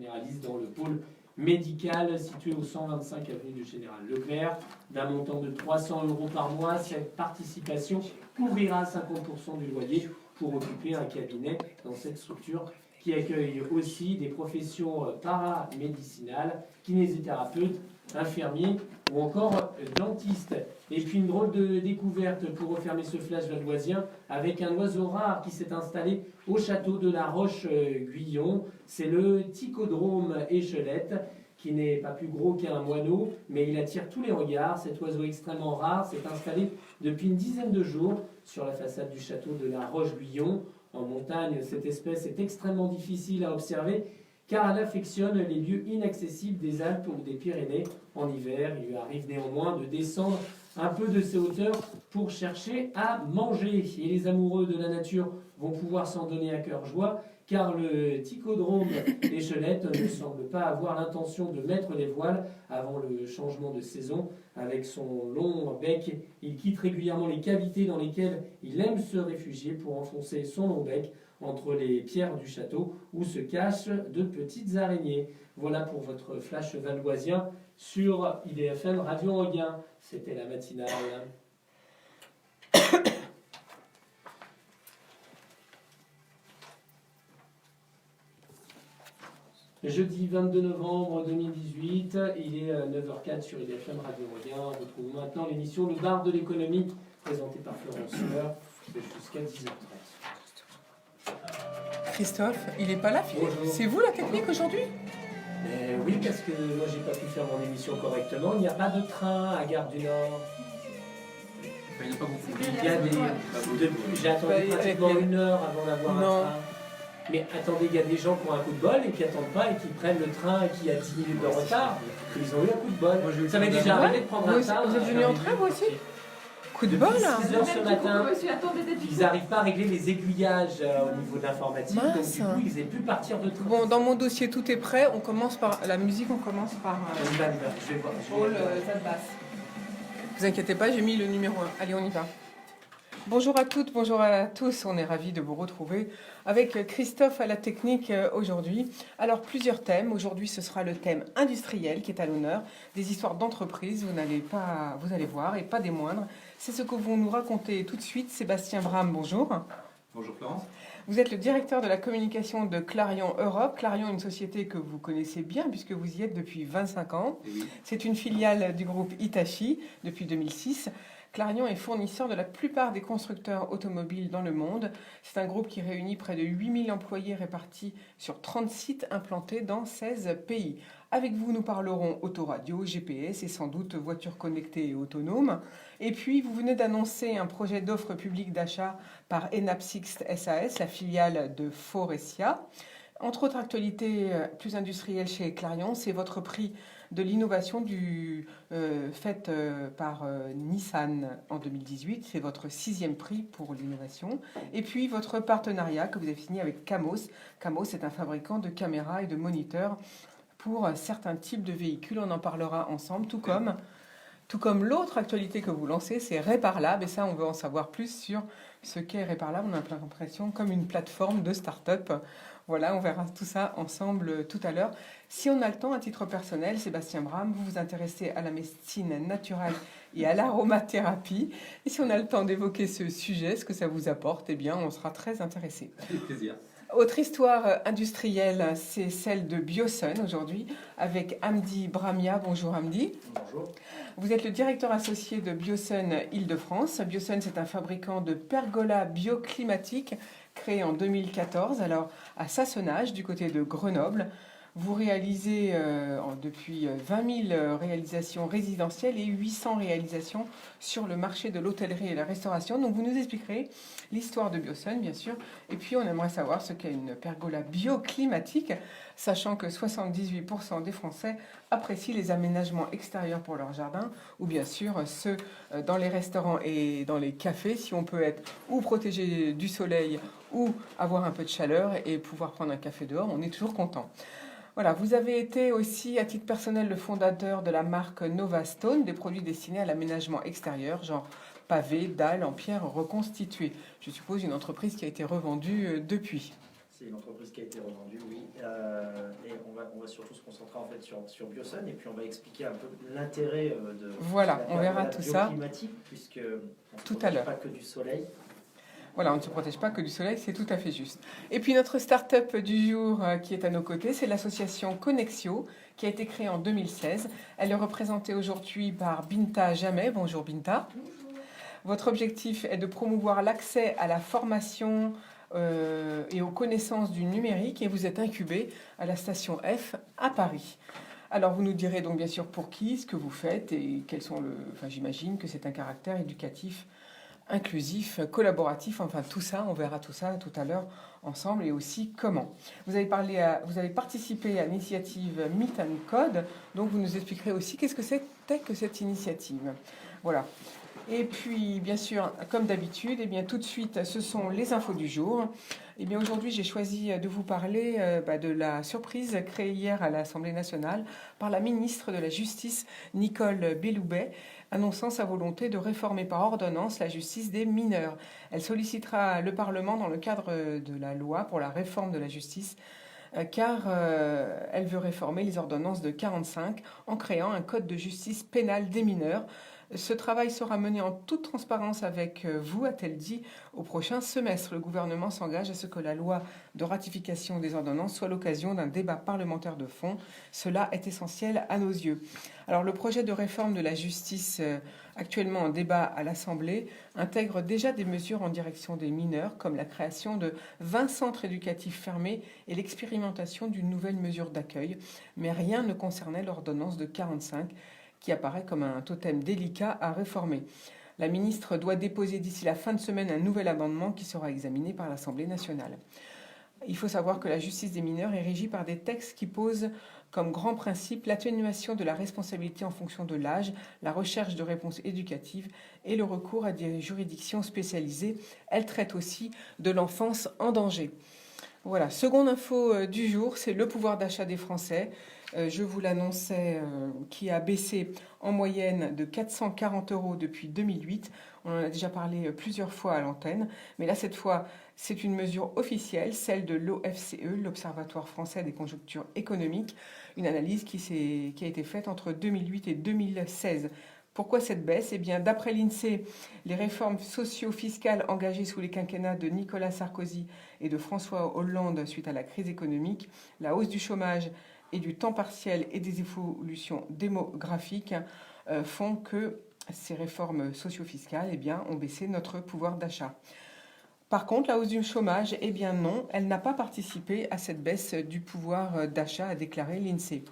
généraliste dans le pôle médical situé au 125 avenue du Général Leclerc, d'un montant de 300 € par mois. Cette participation couvrira 50% du loyer pour occuper un cabinet dans cette structure qui accueille aussi des professions paramédicinales, kinésithérapeutes, infirmiers ou encore dentistes. Et puis une drôle de découverte pour refermer ce flash valdoisien avec un oiseau rare qui s'est installé au château de la Roche-Guyon. C'est le Ticodrome échelette, qui n'est pas plus gros qu'un moineau, mais il attire tous les regards. Cet oiseau extrêmement rare s'est installé depuis une dizaine de jours sur la façade du château de la Roche-Guyon. En montagne, cette espèce est extrêmement difficile à observer car elle affectionne les lieux inaccessibles des Alpes ou des Pyrénées. En hiver, il lui arrive néanmoins de descendre un peu de ses hauteurs pour chercher à manger. Et les amoureux de la nature vont pouvoir s'en donner à cœur joie, car le Ticodrome échelette ne semble pas avoir l'intention de mettre les voiles avant le changement de saison. Avec son long bec, il quitte régulièrement les cavités dans lesquelles il aime se réfugier pour enfoncer son long bec entre les pierres du château où se cachent de petites araignées. Voilà pour votre flash valdoisien sur IDFM Radio Anguin. C'était la matinale. Jeudi 22 novembre 2018, il est 9h04 sur IDFM Radio Anguin. On retrouve maintenant l'émission Le Bar de l'économie, présentée par Florence Fleur, jusqu'à 10h30. Christophe, il n'est pas là, Philippe. Bonjour. C'est vous la technique aujourd'hui? Oui, parce que moi j'ai pas pu faire mon émission correctement. Il n'y a pas de train à Gare du Nord. Il n'y a pas beaucoup. Il y a des... J'ai attendu pratiquement une heure avant d'avoir un train. Mais attendez, il y a des gens qui ont un coup de bol et qui n'attendent pas et qui prennent le train et qui a 10 minutes de retard. Ils ont eu un coup de bol. Ça m'est déjà arrivé de prendre un train. Vous êtes venu en train, vous aussi? Coup de bol, là. 6 heures ce matin, ils n'arrivent pas à régler les aiguillages au niveau de l'informatique, donc du coup ils aient pu partir de train. Bon, dans mon dossier, tout est prêt. On commence par la musique, on commence par Je vais voir. Paul Zadbass. Vous inquiétez pas, j'ai mis le numéro 1. Allez, on y va. Bonjour à toutes, bonjour à tous. On est ravis de vous retrouver avec Christophe à la technique aujourd'hui. Alors, plusieurs thèmes. Aujourd'hui, ce sera le thème industriel qui est à l'honneur, des histoires d'entreprise. Vous allez voir, et pas des moindres. C'est ce que vont nous raconter tout de suite Sébastien Bram. Bonjour. Bonjour Florence. Vous êtes le directeur de la communication de Clarion Europe. Clarion, une société que vous connaissez bien puisque vous y êtes depuis 25 ans. Oui. C'est une filiale du groupe Hitachi depuis 2006. Clarion est fournisseur de la plupart des constructeurs automobiles dans le monde. C'est un groupe qui réunit près de 8000 employés répartis sur 30 sites implantés dans 16 pays. Avec vous, nous parlerons autoradio, GPS et sans doute voitures connectées et autonomes. Et puis, vous venez d'annoncer un projet d'offre publique d'achat par Enapsixt SAS, la filiale de Faurecia. Entre autres actualités plus industrielles chez Clarion, c'est votre prix de l'innovation faite par Nissan en 2018. C'est votre 6e prix pour l'innovation. Et puis votre partenariat que vous avez signé avec Camos. Camos est un fabricant de caméras et de moniteurs pour certains types de véhicules. On en parlera ensemble, tout comme l'autre actualité que vous lancez, c'est Reparlab. Et ça, on veut en savoir plus sur ce qu'est Reparlab. On a l'impression comme une plateforme de start-up. Voilà, on verra tout ça ensemble tout à l'heure. Si on a le temps, à titre personnel, Sébastien Bram, vous vous intéressez à la médecine naturelle et à l'aromathérapie. Et si on a le temps d'évoquer ce sujet, ce que ça vous apporte, eh bien, on sera très intéressés. Avec plaisir. Autre histoire industrielle, c'est celle de Biosun aujourd'hui, avec Hamdi Bramia. Bonjour Hamdi. Bonjour. Vous êtes le directeur associé de Biosun Île-de-France. Biosun, c'est un fabricant de pergolas bioclimatiques créé en 2014, alors à Sassenage, du côté de Grenoble. Vous réalisez depuis 20 000 réalisations résidentielles et 800 réalisations sur le marché de l'hôtellerie et la restauration. Donc vous nous expliquerez l'histoire de Biosun, bien sûr. Et puis on aimerait savoir ce qu'est une pergola bioclimatique, sachant que 78% des Français apprécient les aménagements extérieurs pour leur jardin, ou bien sûr ceux dans les restaurants et dans les cafés, si on peut être ou protégé du soleil ou avoir un peu de chaleur et pouvoir prendre un café dehors, on est toujours content. Voilà, vous avez été aussi, à titre personnel, le fondateur de la marque Nova Stone, des produits destinés à l'aménagement extérieur, genre pavés, dalles en pierre reconstituée. Je suppose une entreprise qui a été revendue depuis. C'est une entreprise qui a été revendue, oui. Et on va en fait sur Biosun et puis on va expliquer un peu l'intérêt de Voilà, la on verra période tout ça bioclimatique, puisque on ne se tout à protège l'heure. pas que du soleil. Voilà, on ne se protège pas que du soleil, c'est tout à fait juste. Et puis notre start-up du jour qui est à nos côtés, c'est l'association Connexio, qui a été créée en 2016. Elle est représentée aujourd'hui par Binta Jamais. Bonjour Binta. Votre objectif est de promouvoir l'accès à la formation et aux connaissances du numérique et vous êtes incubé à la station F à Paris. Alors vous nous direz donc bien sûr pour qui, ce que vous faites et quels sont Enfin j'imagine que c'est un caractère éducatif, inclusif, collaboratif, enfin tout ça, on verra tout ça tout à l'heure ensemble et aussi comment. Vous avez participé à l'initiative Meet and Code, donc vous nous expliquerez aussi qu'est-ce que c'était que cette initiative. Voilà. Et puis, bien sûr, comme d'habitude, tout de suite, ce sont les infos du jour. Aujourd'hui, j'ai choisi de vous parler de la surprise créée hier à l'Assemblée nationale par la ministre de la Justice, Nicole Belloubet, annonçant sa volonté de réformer par ordonnance la justice des mineurs. Elle sollicitera le Parlement dans le cadre de la loi pour la réforme de la justice, car elle veut réformer les ordonnances de 1945 en créant un code de justice pénale des mineurs. Ce travail sera mené en toute transparence avec vous, a-t-elle dit, au prochain semestre. Le gouvernement s'engage à ce que la loi de ratification des ordonnances soit l'occasion d'un débat parlementaire de fond. Cela est essentiel à nos yeux. Alors, le projet de réforme de la justice actuellement en débat à l'Assemblée intègre déjà des mesures en direction des mineurs, comme la création de 20 centres éducatifs fermés et l'expérimentation d'une nouvelle mesure d'accueil. Mais rien ne concernait l'ordonnance de 1945, qui apparaît comme un totem délicat à réformer. La ministre doit déposer d'ici la fin de semaine un nouvel amendement qui sera examiné par l'Assemblée nationale. Il faut savoir que la justice des mineurs est régie par des textes qui posent comme grand principe l'atténuation de la responsabilité en fonction de l'âge, la recherche de réponses éducatives et le recours à des juridictions spécialisées. Elle traite aussi de l'enfance en danger. Voilà, seconde info du jour, c'est le pouvoir d'achat des Français. Je vous l'annonçais, qui a baissé en moyenne de 440 € depuis 2008. On en a déjà parlé plusieurs fois à l'antenne, mais là, cette fois, c'est une mesure officielle, celle de l'OFCE, l'Observatoire français des conjonctures économiques, une analyse qui a été faite entre 2008 et 2016. Pourquoi cette baisse ? D'après l'INSEE, les réformes socio-fiscales engagées sous les quinquennats de Nicolas Sarkozy et de François Hollande suite à la crise économique, la hausse du chômage et du temps partiel et des évolutions démographiques font que ces réformes socio-fiscales ont baissé notre pouvoir d'achat. Par contre, la hausse du chômage, non, elle n'a pas participé à cette baisse du pouvoir d'achat, a déclaré l'INSEE.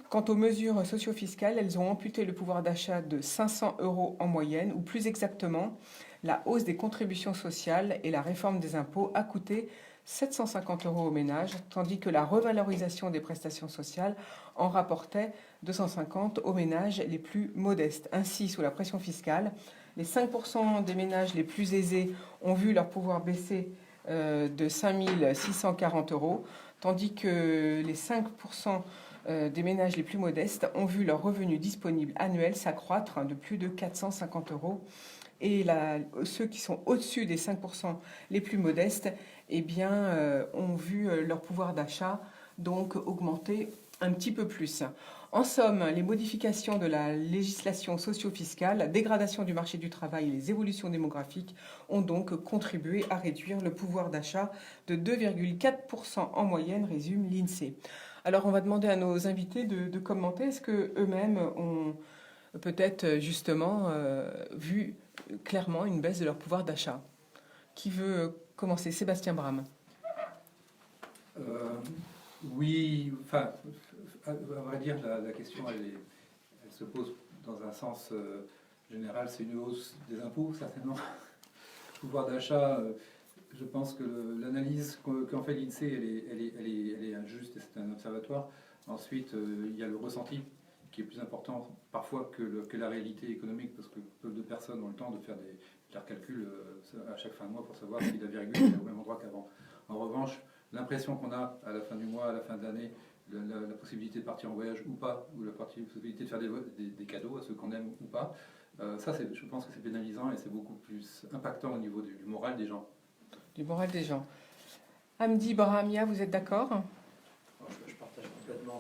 Quant aux mesures socio-fiscales, elles ont amputé le pouvoir d'achat de 500 € en moyenne, ou plus exactement, la hausse des contributions sociales et la réforme des impôts a coûté 750 € aux ménages, tandis que la revalorisation des prestations sociales en rapportait 250 aux ménages les plus modestes. Ainsi, sous la pression fiscale, les 5% des ménages les plus aisés ont vu leur pouvoir baisser de 5 640 €, tandis que les 5% des ménages les plus modestes ont vu leur revenu disponible annuel s'accroître de plus de 450 €. Et ceux qui sont au-dessus des 5% les plus modestes ont vu leur pouvoir d'achat donc augmenter un petit peu plus. En somme, les modifications de la législation socio-fiscale, la dégradation du marché du travail et les évolutions démographiques ont donc contribué à réduire le pouvoir d'achat de 2,4% en moyenne, résume l'INSEE. Alors on va demander à nos invités de commenter. Est-ce qu'eux-mêmes ont peut-être justement vu clairement une baisse de leur pouvoir d'achat? Qui veut commencer? Sébastien Bram. Oui, enfin, à vrai dire, la question, elle se pose dans un sens général. C'est une hausse des impôts, certainement. Pouvoir d'achat, je pense que l'analyse qu'en fait l'INSEE, elle est injuste et c'est un observatoire. Ensuite, il y a le ressenti qui est plus important parfois que la réalité économique, parce que peu de personnes ont le temps de faire des calculs à chaque fin de mois pour savoir si la virgule est au même endroit qu'avant. En revanche, l'impression qu'on a à la fin du mois, à la fin de l'année, la possibilité de partir en voyage ou pas, ou la possibilité de faire des cadeaux à ceux qu'on aime ou pas, ça, je pense que c'est pénalisant et c'est beaucoup plus impactant au niveau du moral des gens. Du moral des gens. Hamdi Brahmia, vous êtes d'accord? Je partage complètement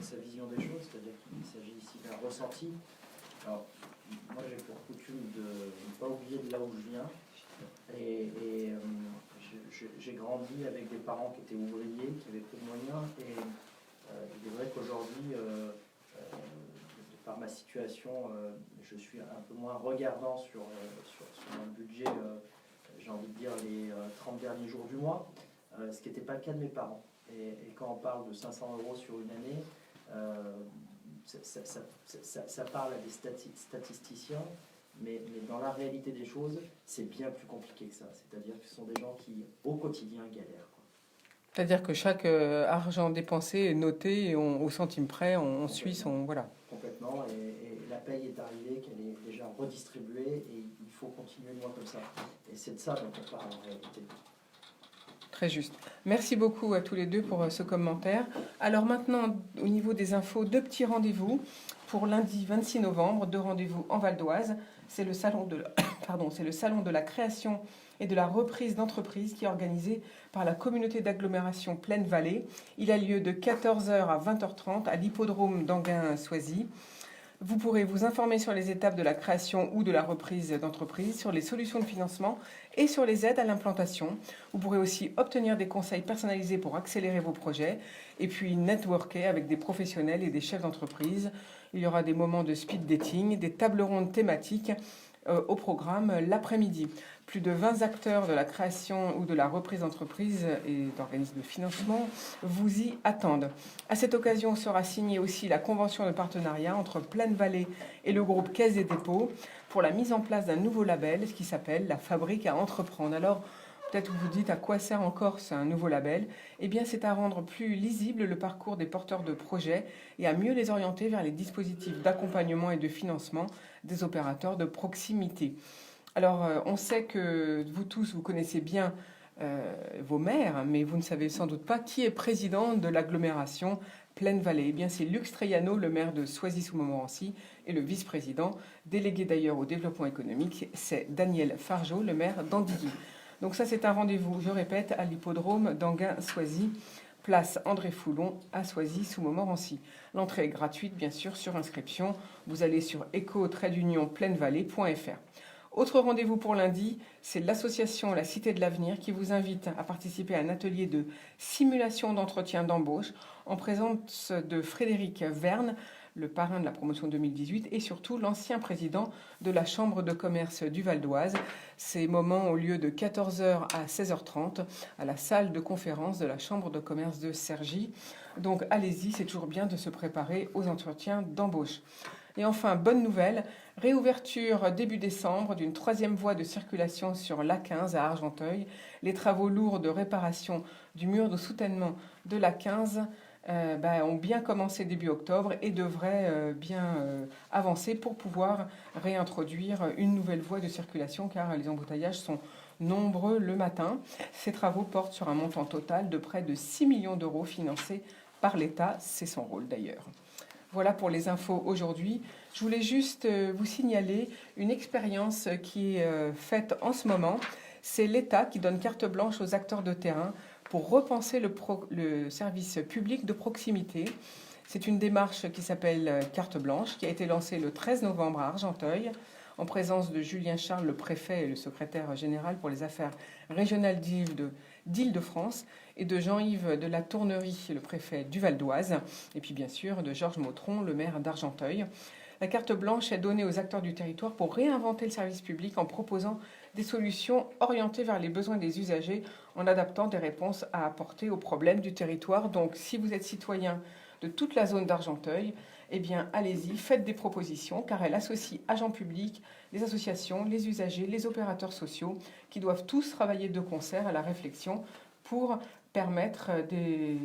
sa vision des choses, c'est-à-dire qu'il s'agit ici d'un ressenti. Alors, moi j'ai pour coutume de ne pas oublier de là où je viens. Et j'ai grandi avec des parents qui étaient ouvriers, qui avaient peu de moyens. Et il est vrai qu'aujourd'hui, de par ma situation, je suis un peu moins regardant sur mon budget, j'ai envie de dire, les 30 derniers jours du mois, ce qui n'était pas le cas de mes parents. Et quand on parle de 500 € sur une année, ça parle à des statisticiens, mais dans la réalité des choses, c'est bien plus compliqué que ça. C'est-à-dire que ce sont des gens qui, au quotidien, galèrent, quoi. C'est-à-dire que chaque argent dépensé est noté et au centime près, on suit son... Voilà. Complètement, et la paye est arrivée, qu'elle est déjà redistribuée, et il faut continuer loin comme ça. Et c'est de ça dont on parle en réalité. Très juste. Merci beaucoup à tous les deux pour ce commentaire. Alors maintenant, au niveau des infos, 2 petits rendez-vous. Pour lundi 26 novembre, 2 rendez-vous en Val d'Oise. C'est le salon de la création et de la reprise d'entreprise qui est organisé par la communauté d'agglomération Plaine Vallée. Il a lieu de 14h à 20h30 à l'hippodrome d'Anguin-Soisy. Vous pourrez vous informer sur les étapes de la création ou de la reprise d'entreprise, sur les solutions de financement et sur les aides à l'implantation. Vous pourrez aussi obtenir des conseils personnalisés pour accélérer vos projets et puis networker avec des professionnels et des chefs d'entreprise. Il y aura des moments de speed dating, des tables rondes thématiques au programme l'après-midi. Plus de 20 acteurs de la création ou de la reprise d'entreprise et d'organismes de financement vous y attendent. À cette occasion sera signée aussi la convention de partenariat entre Plaine Vallée et le groupe Caisse des dépôts pour la mise en place d'un nouveau label qui s'appelle la Fabrique à entreprendre. Alors, peut-être vous vous dites à quoi sert encore un nouveau label ? Eh bien, c'est à rendre plus lisible le parcours des porteurs de projets et à mieux les orienter vers les dispositifs d'accompagnement et de financement des opérateurs de proximité. Alors, on sait que vous tous, vous connaissez bien vos maires, mais vous ne savez sans doute pas qui est président de l'agglomération Plaine Vallée. Eh bien, c'est Luc Streyano, le maire de Soisy-sous-Montmorency, et le vice-président, délégué d'ailleurs au développement économique, c'est Daniel Fargeau, le maire d'Andilly. Donc ça, c'est un rendez-vous, je répète, à l'hippodrome d'Anguin-Soisy, place André Foulon, à Soisy-sous-Montmorency. L'entrée est gratuite, bien sûr, sur inscription. Vous allez sur eco-plainevallée.fr. Autre rendez-vous pour lundi, c'est l'association La Cité de l'Avenir qui vous invite à participer à un atelier de simulation d'entretien d'embauche en présence de Frédéric Verne, le parrain de la promotion 2018 et surtout l'ancien président de la Chambre de commerce du Val d'Oise. Ces moments ont lieu de 14h à 16h30 à la salle de conférence de la Chambre de commerce de Cergy. Donc allez-y, c'est toujours bien de se préparer aux entretiens d'embauche. Et enfin, bonne nouvelle, réouverture début décembre d'une 3e voie de circulation sur l'A15 à Argenteuil. Les travaux lourds de réparation du mur de soutènement de l'A15 ont bien commencé début octobre et devraient bien avancer pour pouvoir réintroduire une nouvelle voie de circulation car les embouteillages sont nombreux le matin. Ces travaux portent sur un montant total de près de 6 millions d'euros financés par l'État. C'est son rôle d'ailleurs. Voilà pour les infos aujourd'hui. Je voulais juste vous signaler une expérience qui est faite en ce moment. C'est l'État qui donne carte blanche aux acteurs de terrain pour repenser le service public de proximité. C'est une démarche qui s'appelle Carte Blanche, qui a été lancée le 13 novembre à Argenteuil, en présence de Julien Charles, le préfet et le secrétaire général pour les affaires régionales d'Île-de-France, et de Jean-Yves de la Tournerie, le préfet du Val d'Oise, et puis bien sûr de Georges Mautron, le maire d'Argenteuil. La carte blanche est donnée aux acteurs du territoire pour réinventer le service public en proposant des solutions orientées vers les besoins des usagers, en adaptant des réponses à apporter aux problèmes du territoire. Donc, si vous êtes citoyen de toute la zone d'Argenteuil, eh bien, allez-y, faites des propositions, car elle associe agents publics, les associations, les usagers, les opérateurs sociaux, qui doivent tous travailler de concert à la réflexion pour permettre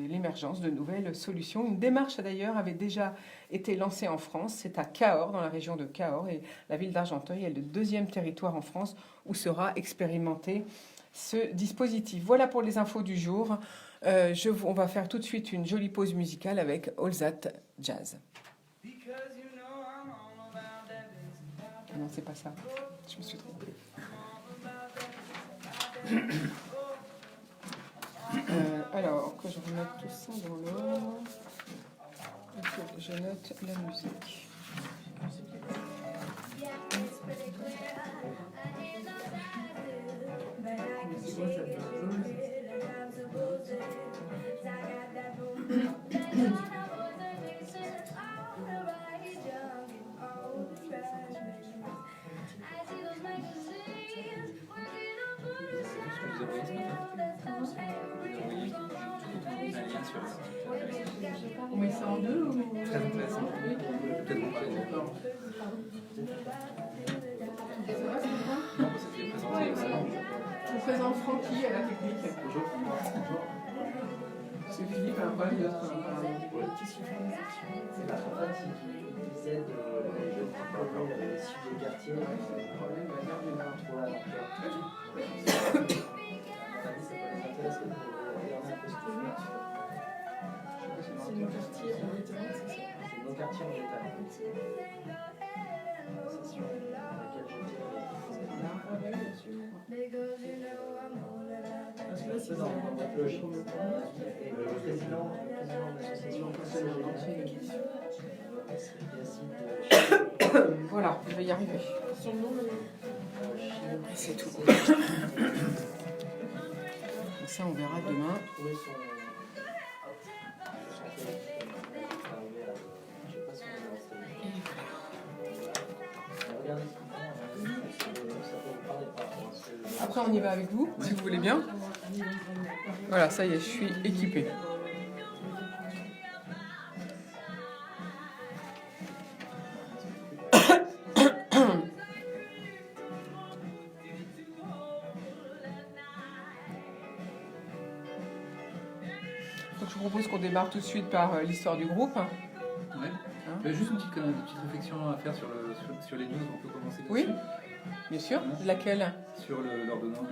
l'émergence de nouvelles solutions. Une démarche, d'ailleurs, avait déjà été lancée en France. C'est à Cahors, dans la région de Cahors, et la ville d'Argenteuil est le 2e territoire en France où sera expérimenté ce dispositif. Voilà pour les infos du jour. On va faire tout de suite une jolie pause musicale avec All That Jazz. Non, c'est pas ça. Je me suis trompée. Alors, que je remette tout ça dans l'ordre. Je note la musique. On met ça en deux ou... Très intéressant. Oui. Peut-être vous parler de Ça va, c'est bien. Non, c'était présenté au salon. Je vous présente Francky à la technique. Bonjour. C'est Philippe, un problème de... C'est pas trop facile. Ils aident les jeunes Français issus des quartiers. problème de la garde du Nord. Voilà, donc, ça peut les intéresser de regarder un peu ce que je fais. C'est nos quartiers en Italie, c'est ça? C'est nos quartiers en Italie. C'est sûr. Laquelle je dirais. Ah oui, bien sûr. C'est dans votre logique. Et le président de l'association Voilà, je vais y arriver. C'est tout. Ça, on verra demain. Après, on y va avec vous, si vous voulez bien. Voilà, ça y est, je suis équipée. Donc, je vous propose qu'on démarre tout de suite par l'histoire du groupe. Ouais. J'avais juste une petite réflexion à faire sur les news, on peut commencer dessus. Oui, bien sûr. Laquelle? Sur l'ordonnance,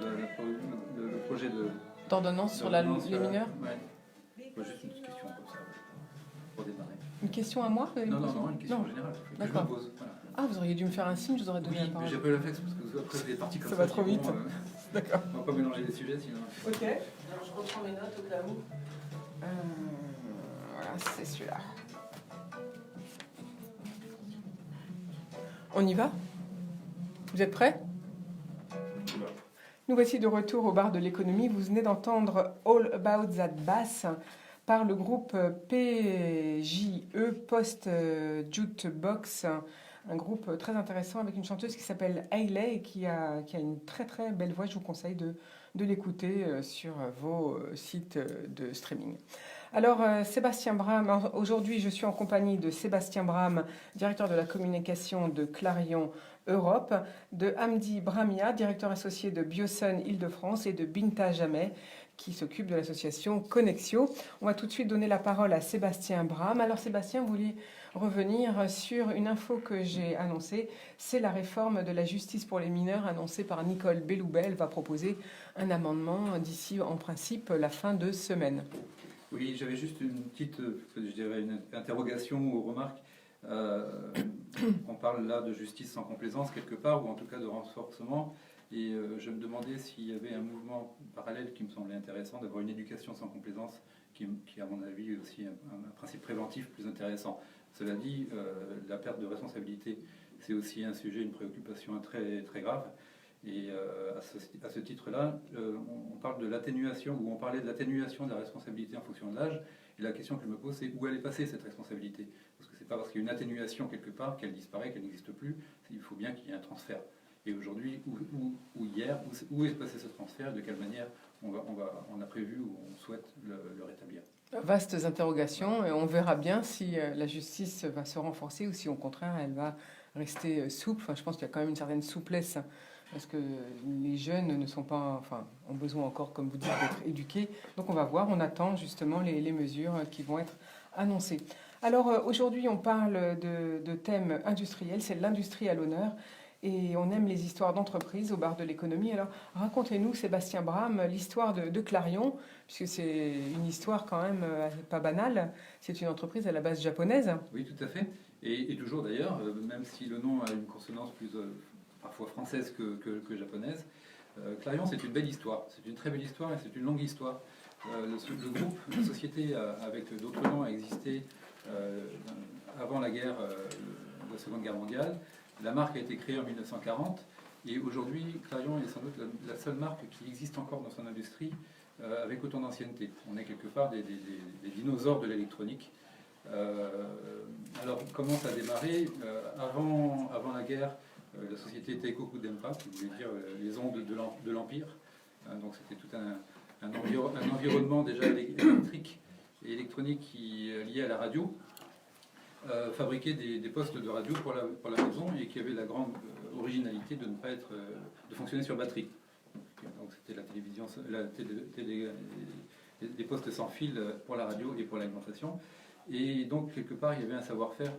le projet de... D'ordonnance sur les mineurs? Ouais. Juste une petite question comme ça, pour démarrer. Une question à moi? Non, une question Non. générale. Que je me D'accord. pose. Voilà. Ah, vous auriez dû me faire un signe, je vous aurais donné Oui, la parole. mais j'ai pas eu le réflexe parce que après vous êtes parti comme ça. Ça va trop puis vite. bon, D'accord. on va pas mélanger les sujets sinon. Ok. Alors je reprends mes notes au cas où. Voilà, c'est celui-là. On y va? Vous êtes prêts? Nous voici de retour au bar de l'économie. Vous venez d'entendre All About That Bass par le groupe PJE Post Jukebox, un groupe très intéressant avec une chanteuse qui s'appelle Hayley et qui a une très très belle voix. Je vous conseille de l'écouter sur vos sites de streaming. Alors, Sébastien Bram, aujourd'hui je suis en compagnie de Sébastien Bram, directeur de la communication de Clarion Europe, de Hamdi Bramia, directeur associé de Biosun Île-de-France, et de Binta Jamais, qui s'occupe de l'association Connexio. On va tout de suite donner la parole à Sébastien Bram. Alors Sébastien, vous vouliez revenir sur une info que j'ai annoncée, c'est la réforme de la justice pour les mineurs annoncée par Nicole Belloubet. Elle va proposer un amendement d'ici en principe la fin de semaine. Oui, j'avais juste une petite, je dirais une interrogation ou remarque. On parle là de justice sans complaisance quelque part, ou en tout cas de renforcement. Et je me demandais s'il y avait un mouvement parallèle qui me semblait intéressant, d'avoir une éducation sans complaisance, qui à mon avis est aussi un principe préventif plus intéressant. Cela dit, la perte de responsabilité, c'est aussi un sujet, une préoccupation très, très grave. Et à ce titre-là, on parle de l'atténuation, ou on parlait de l'atténuation de la responsabilité en fonction de l'âge. Et la question que je me pose, c'est où elle est passée cette responsabilité? Parce que c'est pas parce qu'il y a une atténuation quelque part qu'elle disparaît, qu'elle n'existe plus. Il faut bien qu'il y ait un transfert. Et aujourd'hui, ou hier, où est passé ce transfert et de quelle manière on a prévu ou on souhaite le rétablir? Vastes interrogations, et on verra bien si la justice va se renforcer ou si au contraire elle va rester souple. Enfin, je pense qu'il y a quand même une certaine souplesse, parce que les jeunes ne sont pas, enfin, ont besoin encore, comme vous dites, d'être éduqués. Donc on va voir, on attend justement les mesures qui vont être annoncées. Alors aujourd'hui, on parle de thème industriel, c'est l'industrie à l'honneur. Et on aime les histoires d'entreprise au bar de l'économie. Alors, racontez-nous, Sébastien Bram, l'histoire de Clarion, puisque c'est une histoire quand même pas banale. C'est une entreprise à la base japonaise. Oui, tout à fait. Et toujours d'ailleurs, même si le nom a une consonance plus parfois française que japonaise, Clarion, c'est une belle histoire. C'est une très belle histoire et c'est une longue histoire. le groupe, la société avec d'autres noms a existé avant la guerre, la Seconde Guerre mondiale. La marque a été créée en 1940 et aujourd'hui, Clarion est sans doute la seule marque qui existe encore dans son industrie avec autant d'ancienneté. On est quelque part des dinosaures de l'électronique. Alors, comment ça a démarré avant la guerre, la société était Koku Denpa, qui voulait dire les ondes de l'Empire. Donc, c'était tout un environnement déjà électrique et électronique lié à la radio. Fabriquer des postes de radio pour la maison et qui avait la grande originalité de ne pas de fonctionner sur batterie. Donc, c'était la télévision, des postes sans fil pour la radio et pour l'alimentation. Et donc, quelque part, il y avait un savoir-faire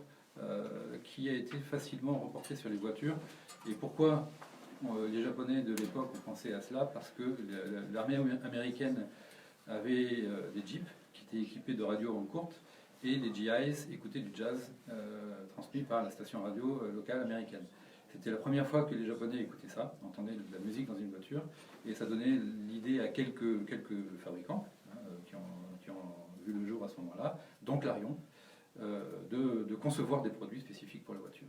qui a été facilement reporté sur les voitures. Et pourquoi les Japonais de l'époque ont pensé à cela? Parce que l'armée américaine avait des jeeps qui étaient équipés de radios à ondes courtes et les GIs écoutaient du jazz transmis par la station radio locale américaine. C'était la première fois que les Japonais écoutaient ça, entendaient de la musique dans une voiture, et ça donnait l'idée à quelques fabricants qui ont vu le jour à ce moment-là, dont Clarion, de concevoir des produits spécifiques pour la voiture.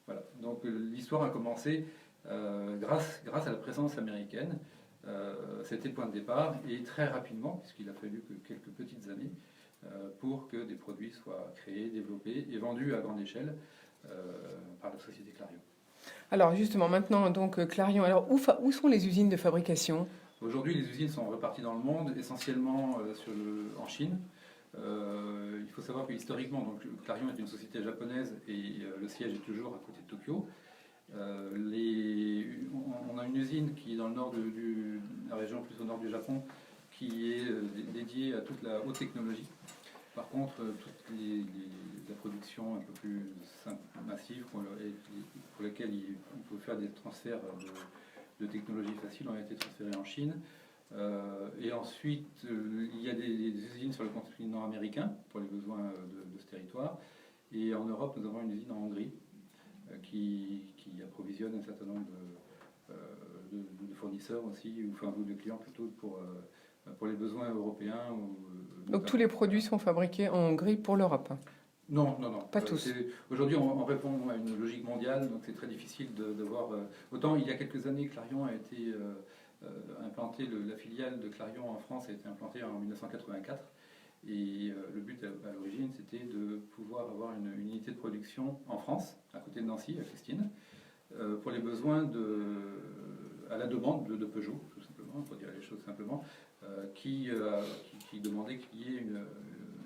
Voilà. Donc l'histoire a commencé grâce à la présence américaine. C'était le point de départ, et très rapidement, puisqu'il a fallu que quelques petites années pour que des produits soient créés, développés et vendus à grande échelle par la société Clarion. Alors justement, maintenant, donc Clarion, alors où sont les usines de fabrication? Aujourd'hui, les usines sont reparties dans le monde, essentiellement en Chine. Il faut savoir que historiquement, donc, Clarion est une société japonaise et le siège est toujours à côté de Tokyo. On a une usine qui est dans le nord la région plus au nord du Japon, qui est dédiée à toute la haute technologie. Par contre, toute la production un peu plus simple, massive, pour lesquelles on peut faire des transferts de technologie facile, ont été transférés en Chine. Et ensuite, il y a des usines sur le continent américain pour les besoins de ce territoire. Et en Europe, nous avons une usine en Hongrie qui approvisionne un certain nombre de fournisseurs aussi, ou de clients plutôt pour les besoins européens. Donc tous les produits sont fabriqués en Hongrie pour l'Europe? Non. Pas tous. Aujourd'hui, on répond à une logique mondiale, donc c'est très difficile de voir. Autant il y a quelques années, Clarion a été implanté, la filiale de Clarion en France a été implantée en 1984. Et le but à l'origine, c'était de pouvoir avoir une unité de production en France, à côté de Nancy, à Christine, pour les besoins à la demande de Peugeot, tout simplement, pour dire les choses simplement, qui demandait qu'il y ait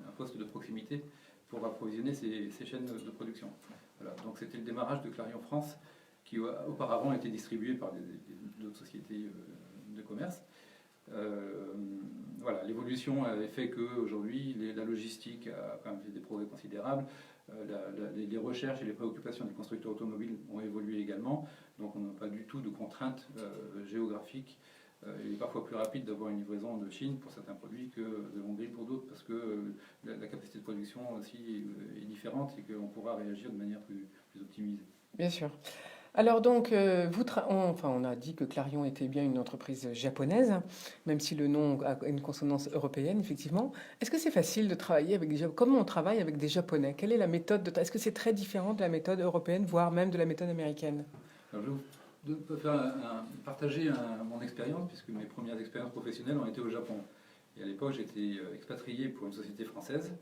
un poste de proximité pour approvisionner ces chaînes de production. Voilà. Donc c'était le démarrage de Clarion France, qui auparavant était distribué par d'autres sociétés de commerce. Voilà, l'évolution avait fait qu'aujourd'hui, la logistique a quand même fait des progrès considérables. Les recherches et les préoccupations des constructeurs automobiles ont évolué également. Donc on n'a pas du tout de contraintes géographiques. Il est parfois plus rapide d'avoir une livraison de Chine pour certains produits que de Hongrie pour d'autres, parce que la capacité de production aussi est différente et qu'on pourra réagir de manière plus optimisée. Bien sûr. Alors donc, on a dit que Clarion était bien une entreprise japonaise, même si le nom a une consonance européenne, effectivement. Est-ce que c'est facile de travailler avec comment on travaille avec des Japonais? Quelle est la méthode est-ce que c'est très différent de la méthode européenne, voire même de la méthode américaine? Alors, je peux partager mon expérience, puisque mes premières expériences professionnelles ont été au Japon. Et à l'époque, j'étais expatrié pour une société française,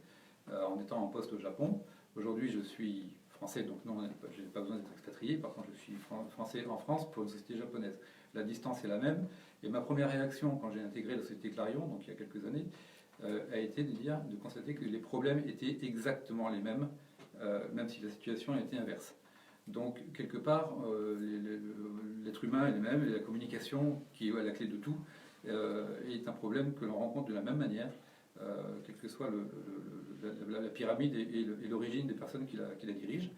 en étant en poste au Japon. Aujourd'hui, je suis français, donc non, je n'ai pas besoin d'être expatrié. Par contre, je suis français en France pour une société japonaise. La distance est la même. Et ma première réaction quand j'ai intégré la société Clarion, donc il y a quelques années, a été de constater que les problèmes étaient exactement les mêmes, même si la situation était inverse. Donc, quelque part, l'être humain est le même, et la communication, qui est la clé de tout, est un problème que l'on rencontre de la même manière, quelle que soit la pyramide et l'origine des personnes qui la dirigent.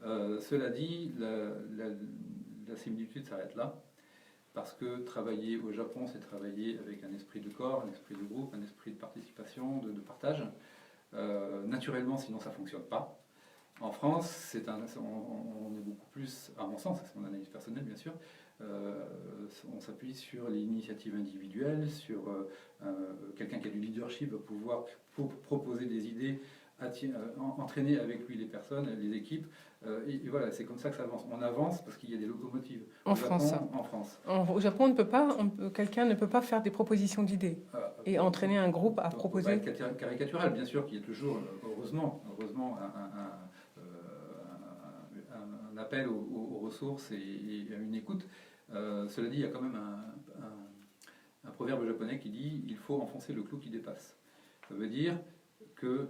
Cela dit, la similitude s'arrête là, parce que travailler au Japon, c'est travailler avec un esprit de corps, un esprit de groupe, un esprit de participation, de partage. Naturellement, sinon ça ne fonctionne pas. En France, on est beaucoup plus, à mon sens, c'est mon analyse personnelle bien sûr, on s'appuie sur l'initiative individuelle, sur quelqu'un qui a du leadership, va pouvoir proposer des idées, entraîner avec lui les personnes, les équipes, et voilà, c'est comme ça que ça avance. On avance parce qu'il y a des locomotives. En France. Au Japon, quelqu'un ne peut pas faire des propositions d'idées et entraîner un groupe à proposer. On peut pas être caricatural, bien sûr, qu'il y a toujours, heureusement, un appel aux ressources et à une écoute. Cela dit, il y a quand même un proverbe japonais qui dit « il faut enfoncer le clou qui dépasse ». Ça veut dire que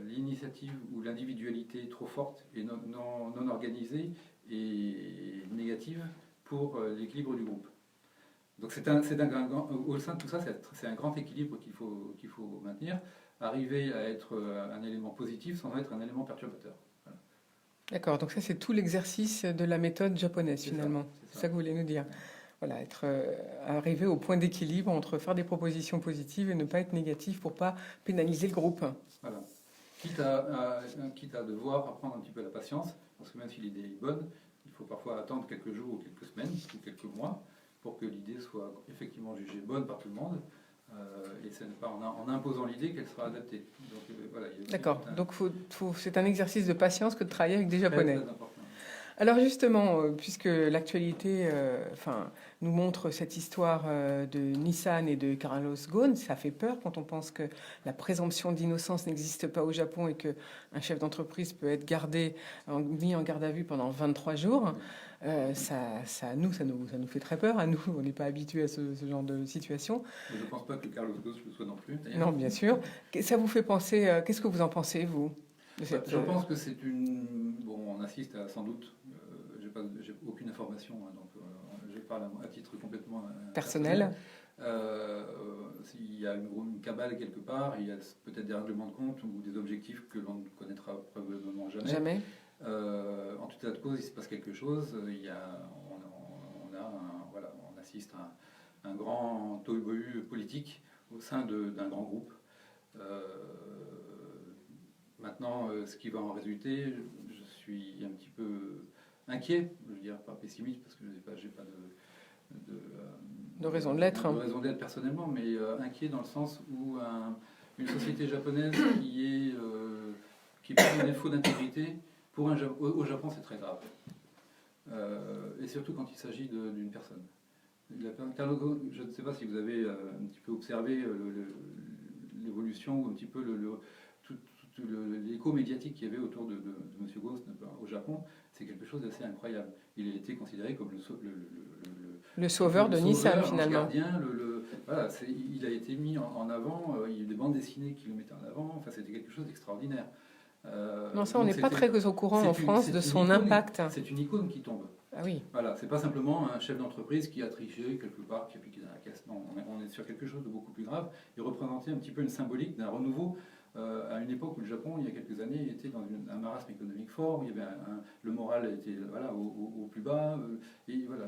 l'initiative ou l'individualité trop forte et non organisée est négative pour l'équilibre du groupe. Donc au sein de tout ça, c'est un grand équilibre qu'il faut maintenir, arriver à être un élément positif sans être un élément perturbateur. Voilà. D'accord, donc ça c'est tout l'exercice de la méthode japonaise finalement. C'est ça que vous voulez nous dire. Voilà, arriver au point d'équilibre entre faire des propositions positives et ne pas être négatif pour pas pénaliser le groupe. Voilà. Quitte à devoir apprendre un petit peu la patience, parce que même si l'idée est bonne, il faut parfois attendre quelques jours ou quelques semaines ou quelques mois pour que l'idée soit effectivement jugée bonne par tout le monde. Et ce n'est pas en imposant l'idée qu'elle sera adaptée. Voilà, d'accord, donc c'est un exercice de patience que de travailler avec des Japonais. Très important. Alors justement, puisque l'actualité nous montre cette histoire de Nissan et de Carlos Ghosn, ça fait peur quand on pense que la présomption d'innocence n'existe pas au Japon et qu'un chef d'entreprise peut être mis en garde à vue pendant 23 jours. Ça nous fait très peur. À nous, on n'est pas habitués à ce genre de situation. Mais je ne pense pas que Carlos Ghosn le soit non plus. Non, bien sûr. Ça vous fait penser... qu'est-ce que vous en pensez, vous Je pense que c'est une... Bon, on assiste à sans doute... j'ai aucune information, hein, donc je parle à titre complètement personnel. S'il y a une cabale quelque part, il y a peut-être des règlements de compte ou des objectifs que l'on ne connaîtra probablement jamais. En tout état de cause, il se passe quelque chose. On assiste à un grand tohu-bohu politique au sein d'un grand groupe. Maintenant, ce qui va en résulter, je suis un petit peu inquiet, je veux dire pas pessimiste parce que j'ai pas de raison de l'être. De raison d'être personnellement, mais inquiet dans le sens où une société japonaise qui est un défaut d'intégrité, au Japon c'est très grave. Et surtout quand il s'agit d'une personne. Je ne sais pas si vous avez un petit peu observé l'évolution ou un petit peu l'écho médiatique qu'il y avait autour de M. Ghosn au Japon. C'est quelque chose d'assez incroyable. Il a été considéré comme le sauveur de Nissan, finalement. Gardien, voilà, il a été mis en avant, il y a eu des bandes dessinées qui le mettaient en avant, enfin, c'était quelque chose d'extraordinaire. Non, ça, on n'est pas très au courant en France de son impact. C'est une icône qui tombe. Ah oui. Voilà, c'est pas simplement un chef d'entreprise qui a triché quelque part, qui a piqué dans la caisse. Non, on est sur quelque chose de beaucoup plus grave et représentait un petit peu une symbolique d'un renouveau. À une époque où le Japon, il y a quelques années, était dans un marasme économique fort, où il y avait le moral était au plus bas. Et voilà,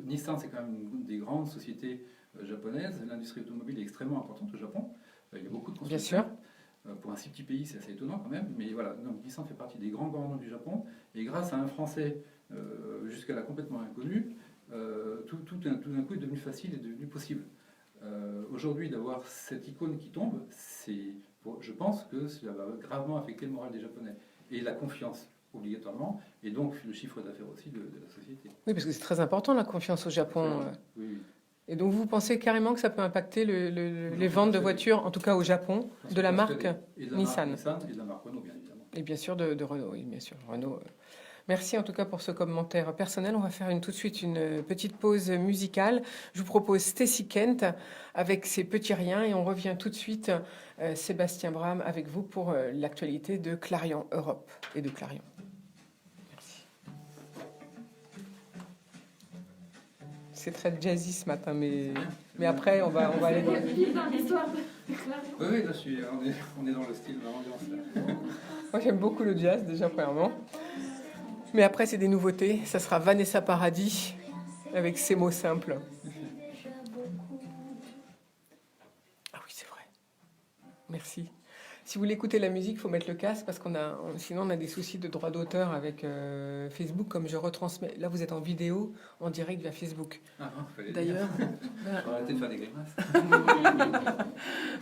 Nissan, c'est quand même une des grandes sociétés japonaises. L'industrie automobile est extrêmement importante au Japon. Il y a beaucoup de constructeurs. Bien sûr. Pour un si petit pays, c'est assez étonnant quand même. Mais voilà, donc, Nissan fait partie des grands noms du Japon. Et grâce à un Français jusqu'à là complètement inconnu, tout d'un coup est devenu facile et devenu possible. Aujourd'hui, d'avoir cette icône qui tombe, je pense que cela va gravement affecter le moral des Japonais et la confiance obligatoirement, et donc le chiffre d'affaires aussi de la société. Oui, parce que c'est très important la confiance au Japon. Oui. Et donc vous pensez carrément que ça peut impacter les ventes de voitures, en tout cas au Japon, de la marque Nissan. Nissan et de la marque Renault, bien évidemment. Et bien sûr de Renault, oui, bien sûr. Renault. Merci en tout cas pour ce commentaire personnel. On va faire tout de suite une petite pause musicale. Je vous propose Stacy Kent avec ses petits riens et on revient tout de suite, Sébastien Bram, avec vous pour l'actualité de Clarion Europe et de Clarion. Merci. C'est très jazzy ce matin, mais après on va aller dans l'histoire. Oui, là, on est dans le style, dans l'ambiance. Moi j'aime beaucoup le jazz déjà premièrement. Mais après, c'est des nouveautés. Ça sera Vanessa Paradis avec ses mots simples. Ah oui, c'est vrai. Merci. Si vous voulez écouter la musique, il faut mettre le casque parce sinon on a des soucis de droit d'auteur avec Facebook. Comme je retransmets, là vous êtes en vidéo en direct via Facebook. Ah non, fallait D'ailleurs, arrêter de faire des grimaces.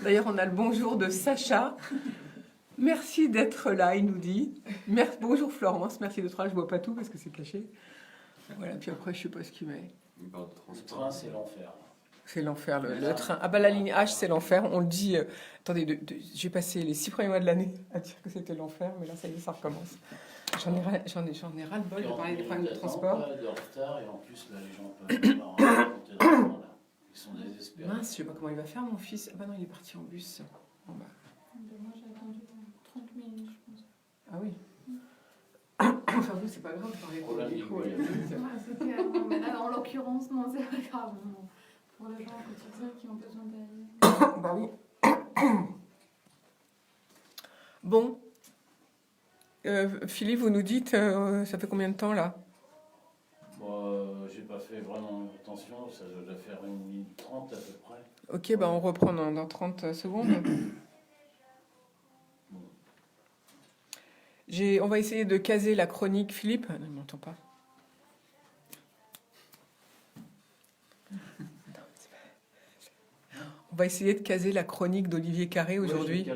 d'ailleurs, on a le bonjour de Sacha. Merci d'être là, il nous dit. Bonjour Florence, merci d'être là. Je vois pas tout parce que c'est caché. Voilà, puis après je sais pas ce qu'il met. Le train, c'est l'enfer. C'est l'enfer, le train. Ah bah la ligne H, c'est l'enfer. On le dit. Attendez, j'ai passé les 6 premiers mois de l'année à dire que c'était l'enfer, mais là, ça y est, ça recommence. J'en ai ras-le-bol de parler des problèmes de transport. De retard, et en plus, là, les gens peuvent pas monter dans le train, là. Ils sont désespérés. Mince, je sais pas comment il va faire, mon fils. Ah bah non, il est parti en bus. Bon bah. Moi j'ai attendu 30 minutes, je pense. Ah oui. Enfin, vous, c'est pas grave de parler pour le micro. Mais là, en l'occurrence, non, c'est pas grave. Non. Pour les gens au quotidien qui ont besoin d'aller. Bah oui. Bon. Philippe, vous nous dites, ça fait combien de temps là? Bon, j'ai pas fait vraiment attention, ça doit faire 1 minute 30 à peu près. Ok, bah on reprend dans 30 secondes. On va essayer de caser la chronique. Philippe, non, il m'entend pas. On va essayer de caser la chronique d'Olivier Carré aujourd'hui.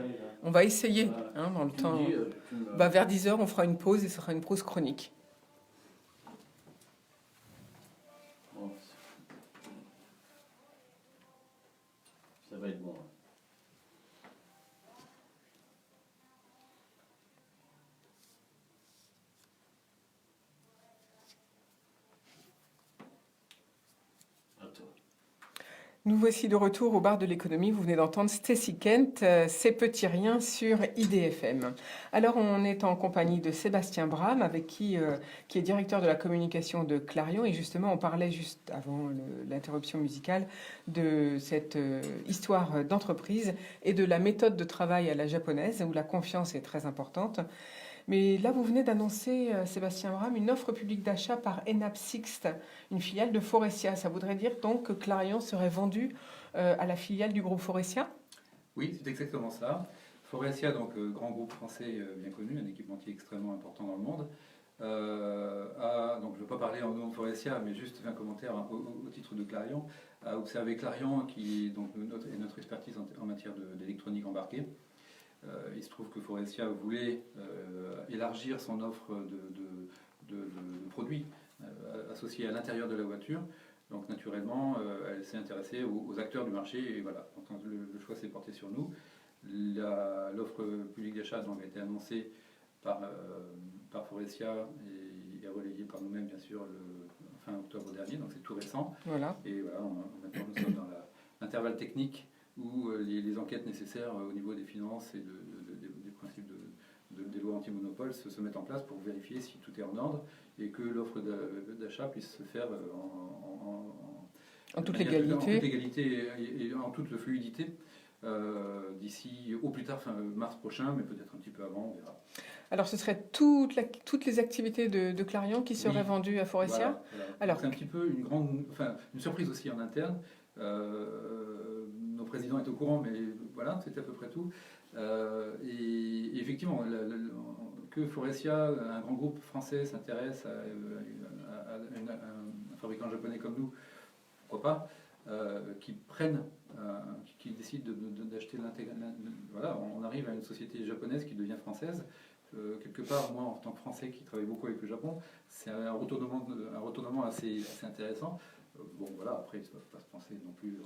On va essayer, dans le temps. Vers 10h, on fera une pause et ce sera une pause chronique. Bon, ça va être bon. Nous voici de retour au bar de l'économie. Vous venez d'entendre Stacy Kent, Ces petits riens sur IDFM. Alors, on est en compagnie de Sébastien Bram, qui est directeur de la communication de Clarion. Et justement, on parlait juste avant l'interruption musicale de cette histoire d'entreprise et de la méthode de travail à la japonaise, où la confiance est très importante. Mais là, vous venez d'annoncer, Sébastien Bram, une offre publique d'achat par Enap Sixt, une filiale de Forestia. Ça voudrait dire donc que Clarion serait vendu à la filiale du groupe Forestia? Oui, c'est exactement ça. Forestia, donc grand groupe français bien connu, un équipementier extrêmement important dans le monde. Donc je ne vais pas parler en nom de Forestia, mais juste un commentaire au titre de Clarion. A observé Clarion, qui donc, est notre expertise en matière d'électronique embarquée. Il se trouve que Forestia voulait élargir son offre de produits associés à l'intérieur de la voiture. Donc naturellement, elle s'est intéressée aux acteurs du marché et voilà, donc, le choix s'est porté sur nous. L'offre publique d'achat a été annoncée par Forestia et relayée par nous-mêmes bien sûr fin octobre dernier, donc c'est tout récent. Voilà. Et voilà, maintenant nous sommes dans l'intervalle technique où les enquêtes nécessaires au niveau des finances et des principes des lois anti-monopole se mettent en place pour vérifier si tout est en ordre et que l'offre d'achat puisse se faire en toute légalité et en toute fluidité d'ici au plus tard fin mars prochain, mais peut-être un petit peu avant, on verra. Alors ce serait toutes les activités de Clarion qui seraient vendues à Forestia. Voilà. Alors c'est un petit peu une surprise aussi en interne. Nos présidents est au courant, mais voilà, c'était à peu près tout. Et effectivement, que Forestia, un grand groupe français, s'intéresse à un fabricant japonais comme nous, pourquoi pas, qui décide d'acheter l'intégral. Voilà, on arrive à une société japonaise qui devient française. Quelque part, moi, en tant que Français qui travaille beaucoup avec le Japon, c'est un retournement assez intéressant. Bon, voilà, après, il ne va pas se penser non plus,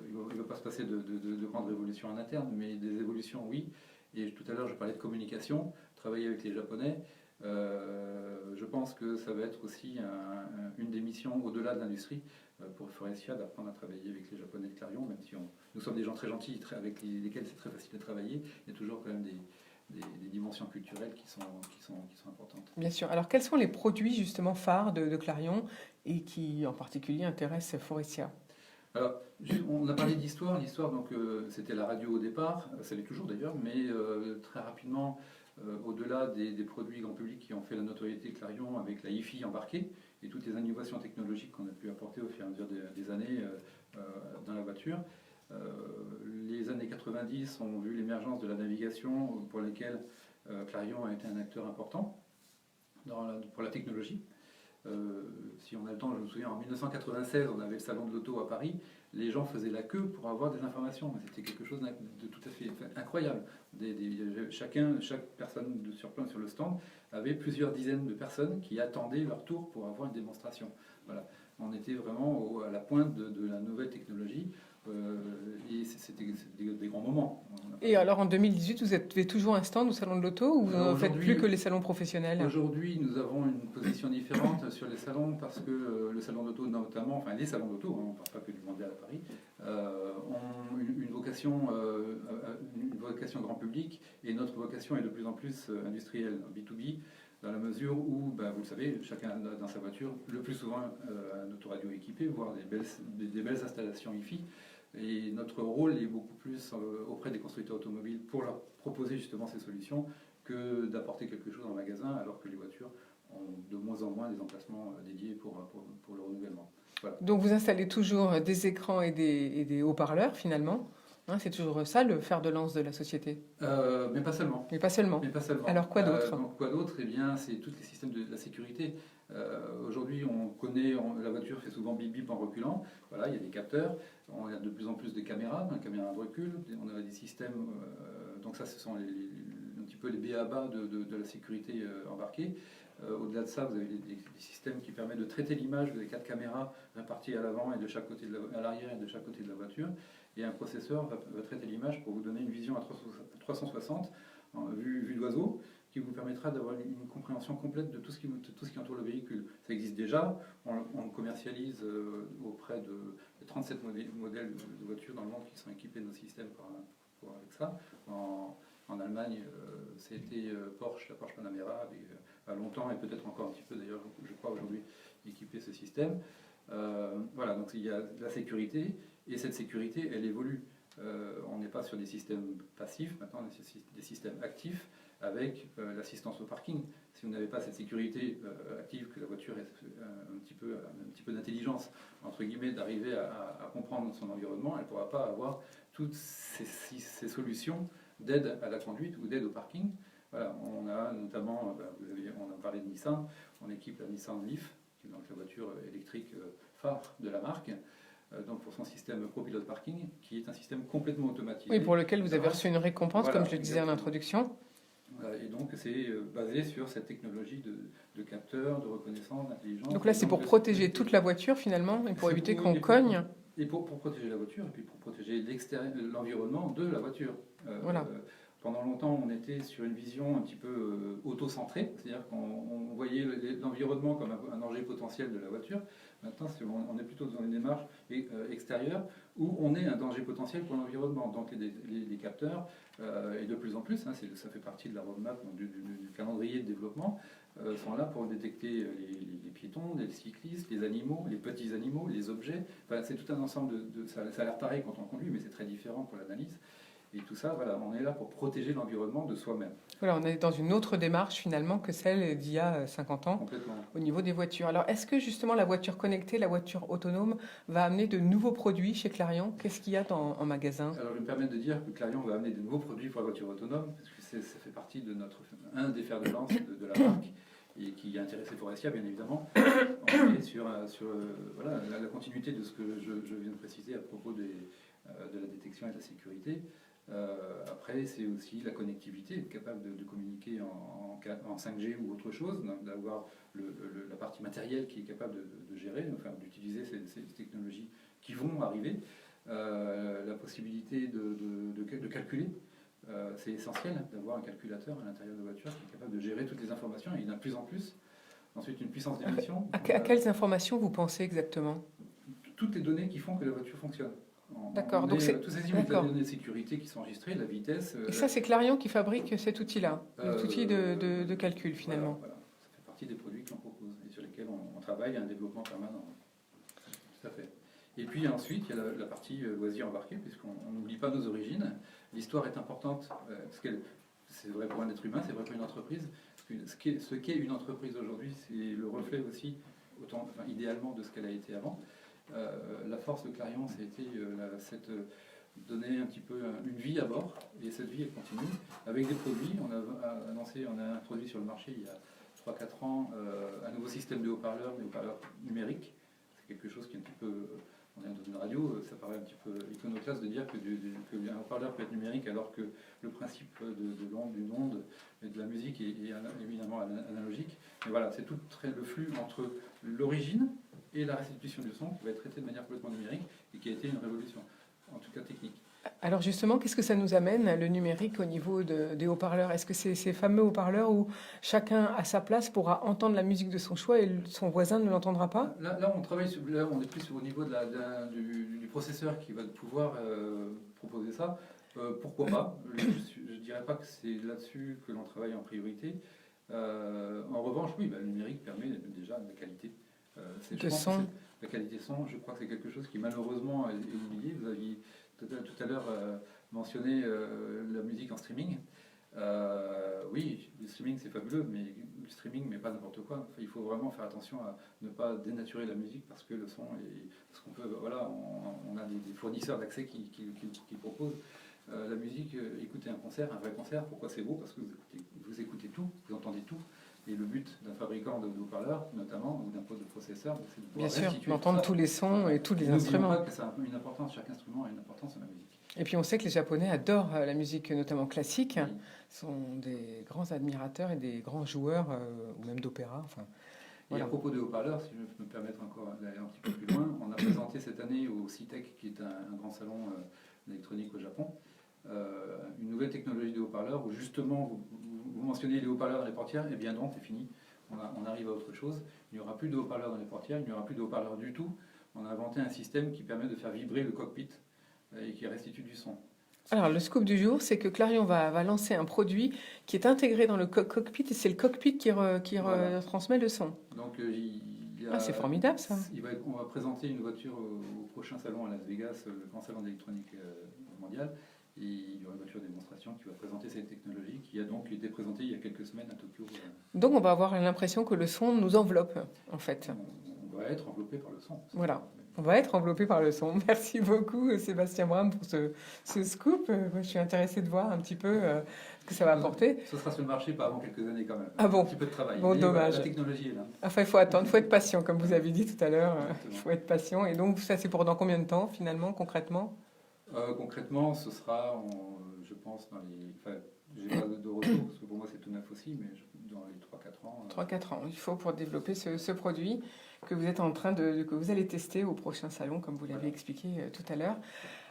il ne va pas se passer de grandes révolutions en interne, mais des évolutions, oui. Et tout à l'heure, je parlais de communication, travailler avec les Japonais. Je pense que ça va être aussi une des missions au-delà de l'industrie pour Forestia d'apprendre à travailler avec les Japonais de Clarion, même si nous sommes des gens très gentils, avec lesquels c'est très facile de travailler. Il y a toujours quand même des dimensions culturelles qui sont importantes. Bien sûr. Alors, quels sont les produits justement phares de Clarion et qui en particulier intéressent Forestia? Alors, on a parlé d'histoire. L'histoire, donc, c'était la radio au départ, ça l'est toujours d'ailleurs, mais très rapidement, au-delà des produits grand public qui ont fait la notoriété de Clarion avec la hi-fi embarquée et toutes les innovations technologiques qu'on a pu apporter au fur et à mesure des années dans la voiture, Les années 90 ont vu l'émergence de la navigation pour laquelle Clarion a été un acteur important pour la technologie. Si on a le temps, je me souviens, en 1996, on avait le salon de l'auto à Paris. Les gens faisaient la queue pour avoir des informations. C'était quelque chose de tout à fait incroyable. Chaque personne sur le stand avait plusieurs dizaines de personnes qui attendaient leur tour pour avoir une démonstration. Voilà. On était vraiment à la pointe de la nouvelle technologie. Et c'était des grands moments. Et alors en 2018, vous avez toujours un stand au salon de l'auto ou vous ne faites plus que les salons professionnels? Aujourd'hui, nous avons une position différente sur les salons parce que le salon d'auto, notamment, enfin les salons d'auto, on ne parle pas que du mondial à Paris, ont une vocation grand public et notre vocation est de plus en plus industrielle, B2B. Dans la mesure où, vous le savez, chacun dans sa voiture, le plus souvent un autoradio équipé, voire des belles installations Wi-Fi. Et notre rôle est beaucoup plus auprès des constructeurs automobiles pour leur proposer justement ces solutions que d'apporter quelque chose en magasin, alors que les voitures ont de moins en moins des emplacements dédiés pour le renouvellement. Voilà. Donc vous installez toujours des écrans et des haut-parleurs finalement, hein, c'est toujours ça le fer de lance de la société? Mais pas seulement. Mais pas seulement. Alors quoi d'autre? Quoi d'autre? Eh bien, c'est tous les systèmes de la sécurité. Aujourd'hui, on connaît, la voiture fait souvent bip bip en reculant. Voilà, il y a des capteurs. On a de plus en plus de caméras de recul. On a des systèmes. Donc ça, ce sont un petit peu les b.a.-ba de la sécurité embarquée. Au-delà de ça, vous avez des systèmes qui permettent de traiter l'image. Vous avez 4 caméras réparties à l'avant et de chaque côté à l'arrière et de chaque côté de la voiture. Et un processeur va traiter l'image pour vous donner une vision à 360, vue d'oiseau, qui vous permettra d'avoir une compréhension complète de tout ce qui entoure le véhicule. Ça existe déjà, on le commercialise auprès de 37 modèles de voitures dans le monde qui sont équipés de nos systèmes avec ça. En Allemagne, c'était Porsche, la Porsche Panamera, avait longtemps et peut-être encore un petit peu d'ailleurs, je crois aujourd'hui, équipé ce système. Voilà, donc il y a la sécurité, et cette sécurité, elle évolue. On n'est pas sur des systèmes passifs, maintenant on est sur des systèmes actifs, avec l'assistance au parking. Si vous n'avez pas cette sécurité active, que la voiture ait un petit peu d'intelligence, entre guillemets, d'arriver à comprendre son environnement, elle ne pourra pas avoir toutes ces solutions d'aide à la conduite ou d'aide au parking. Voilà, on a notamment, on a parlé de Nissan, on équipe la Nissan Leaf, qui est donc la voiture électrique phare de la marque, donc pour son système ProPilot Parking, qui est un système complètement automatisé. Oui, pour lequel vous avez reçu une récompense, voilà, comme je le disais en introduction. Et donc c'est basé sur cette technologie de capteurs, de reconnaissance, d'intelligence. Donc là, c'est pour protéger toute la voiture finalement, et pour éviter qu'on cogne. Et pour protéger la voiture, et puis pour protéger l'environnement de la voiture. Voilà. Pendant longtemps, on était sur une vision un petit peu auto-centrée, c'est-à-dire qu'on voyait l'environnement comme un danger potentiel de la voiture. Maintenant, on est plutôt dans une démarche extérieure où on est un danger potentiel pour l'environnement. Donc les capteurs, et de plus en plus, ça fait partie de la roadmap, du calendrier de développement, sont là pour détecter les piétons, les cyclistes, les animaux, les petits animaux, les objets. Enfin, c'est tout un ensemble ça a l'air pareil quand on conduit, mais c'est très différent pour l'analyse. Et tout ça, voilà, on est là pour protéger l'environnement de soi-même. Voilà, on est dans une autre démarche finalement que celle d'il y a 50 ans. Complètement. Au niveau des voitures. Alors, est-ce que justement la voiture connectée, la voiture autonome va amener de nouveaux produits chez Clarion? Qu'est-ce qu'il y a en magasin? Alors, je me permets de dire que Clarion va amener de nouveaux produits pour la voiture autonome, parce que ça fait partie de un des fers de lance de la marque, et qui a intéressé Forestia, bien évidemment. On est sur voilà, la continuité de ce que je viens de préciser à propos de la détection et de la sécurité. Après, c'est aussi la connectivité, être capable de communiquer en 5G ou autre chose, d'avoir la partie matérielle qui est capable de gérer, enfin, d'utiliser ces technologies qui vont arriver. La possibilité de calculer, c'est essentiel d'avoir un calculateur à l'intérieur de la voiture qui est capable de gérer toutes les informations, et il y en a de plus en plus. Ensuite, une puissance d'émission. À quelles informations vous pensez exactement? Toutes les données qui font que la voiture fonctionne. D'accord. Donc tous ces données de sécurité qui sont enregistrées, la vitesse. Et ça, c'est Clarion qui fabrique cet outil-là, cet outil de calcul finalement. Voilà. Ça fait partie des produits que l'on propose et sur lesquels on travaille, il y a un développement permanent. Tout à fait. Et puis ensuite, il y a la partie loisirs embarqués, puisqu'on n'oublie pas nos origines. L'histoire est importante, parce que c'est vrai pour un être humain, c'est vrai pour une entreprise. Ce qu'est une entreprise aujourd'hui, c'est le reflet aussi, idéalement, de ce qu'elle a été avant. La force de Clarion, ça a été donner un petit peu une vie à bord, et cette vie elle continue avec des produits. On a introduit sur le marché il y a 3-4 ans un nouveau système de haut-parleurs, des haut-parleurs numériques. C'est quelque chose qui est un petit peu, on est dans une radio, ça paraît un petit peu iconoclaste de dire qu'un haut-parleur peut être numérique alors que le principe de l'onde, d'une onde et de la musique est évidemment analogique. Mais voilà, c'est tout le flux entre l'origine et la restitution du son qui va être traité de manière complètement numérique et qui a été une révolution, en tout cas technique. Alors justement, qu'est-ce que ça nous amène, le numérique, au niveau des haut-parleurs? Est-ce que c'est ces fameux haut-parleurs où chacun à sa place pourra entendre la musique de son choix et son voisin ne l'entendra pas? Là, on travaille on est plus au niveau du processeur qui va pouvoir proposer ça. Pourquoi pas? Je ne dirais pas que c'est là-dessus que l'on travaille en priorité. En revanche, oui, le numérique permet déjà la qualité. De son. La qualité son, je crois que c'est quelque chose qui malheureusement est oublié. Vous aviez tout à l'heure mentionné la musique en streaming. Oui, le streaming c'est fabuleux, mais le streaming, mais pas n'importe quoi. Enfin, il faut vraiment faire attention à ne pas dénaturer la musique parce que le son est. Parce qu'on peut, voilà, on a des fournisseurs d'accès qui proposent la musique. Écouter un concert, un vrai concert, pourquoi c'est beau? Parce que vous écoutez tout, vous entendez tout. Et le but d'un fabricant de haut-parleurs, notamment, ou d'un poste de processeur, c'est de pouvoir Bien sûr, d'entendre tous les sons et tous les instruments. Pas que ça a une importance, chaque instrument a une importance dans la musique. Et puis on sait que les Japonais adorent la musique, notamment classique. Oui. Sont des grands admirateurs et des grands joueurs, ou même d'opéra. Enfin, et à propos de haut-parleurs, si je peux me permettre encore d'aller un petit peu plus loin, on a présenté cette année au CITEC, qui est un grand salon d'électronique au Japon, une nouvelle technologie de haut-parleurs où justement vous mentionnez les haut-parleurs dans les portières, et bien non, c'est fini. On arrive à autre chose. Il n'y aura plus de haut-parleurs dans les portières, il n'y aura plus de haut-parleurs du tout. On a inventé un système qui permet de faire vibrer le cockpit et qui restitue du son. Alors, le scoop du jour, c'est que Clarion va lancer un produit qui est intégré dans le cockpit et c'est le cockpit qui retransmet le son. Donc, c'est formidable ça. On va présenter une voiture au prochain salon à Las Vegas, le grand salon d'électronique mondial. Et il y aura une voiture de démonstration qui va présenter cette technologie qui a donc été présentée il y a quelques semaines à Tokyo. Donc on va avoir l'impression que le son nous enveloppe, en fait. On va être enveloppé par le son. Voilà. On va être enveloppé par le son. Merci beaucoup Sébastien Bram pour ce scoop. Moi, je suis intéressée de voir un petit peu ce que ça va apporter. Ce sera sur le marché pas avant quelques années quand même. Ah bon? Un petit peu de travail. Bon, mais dommage. La technologie est là. Enfin, il faut attendre, il faut être patient, comme vous avez dit tout à l'heure. Il faut être patient. Et donc ça, c'est pour dans combien de temps finalement, concrètement? Concrètement, ce sera, je pense, dans les... Enfin, j'ai pas de retour, parce que pour moi c'est tout neuf aussi, mais dans les 3-4 ans. 3-4 ans, il faut pour développer ce produit que vous êtes en train que vous allez tester au prochain salon, comme vous l'avez expliqué tout à l'heure.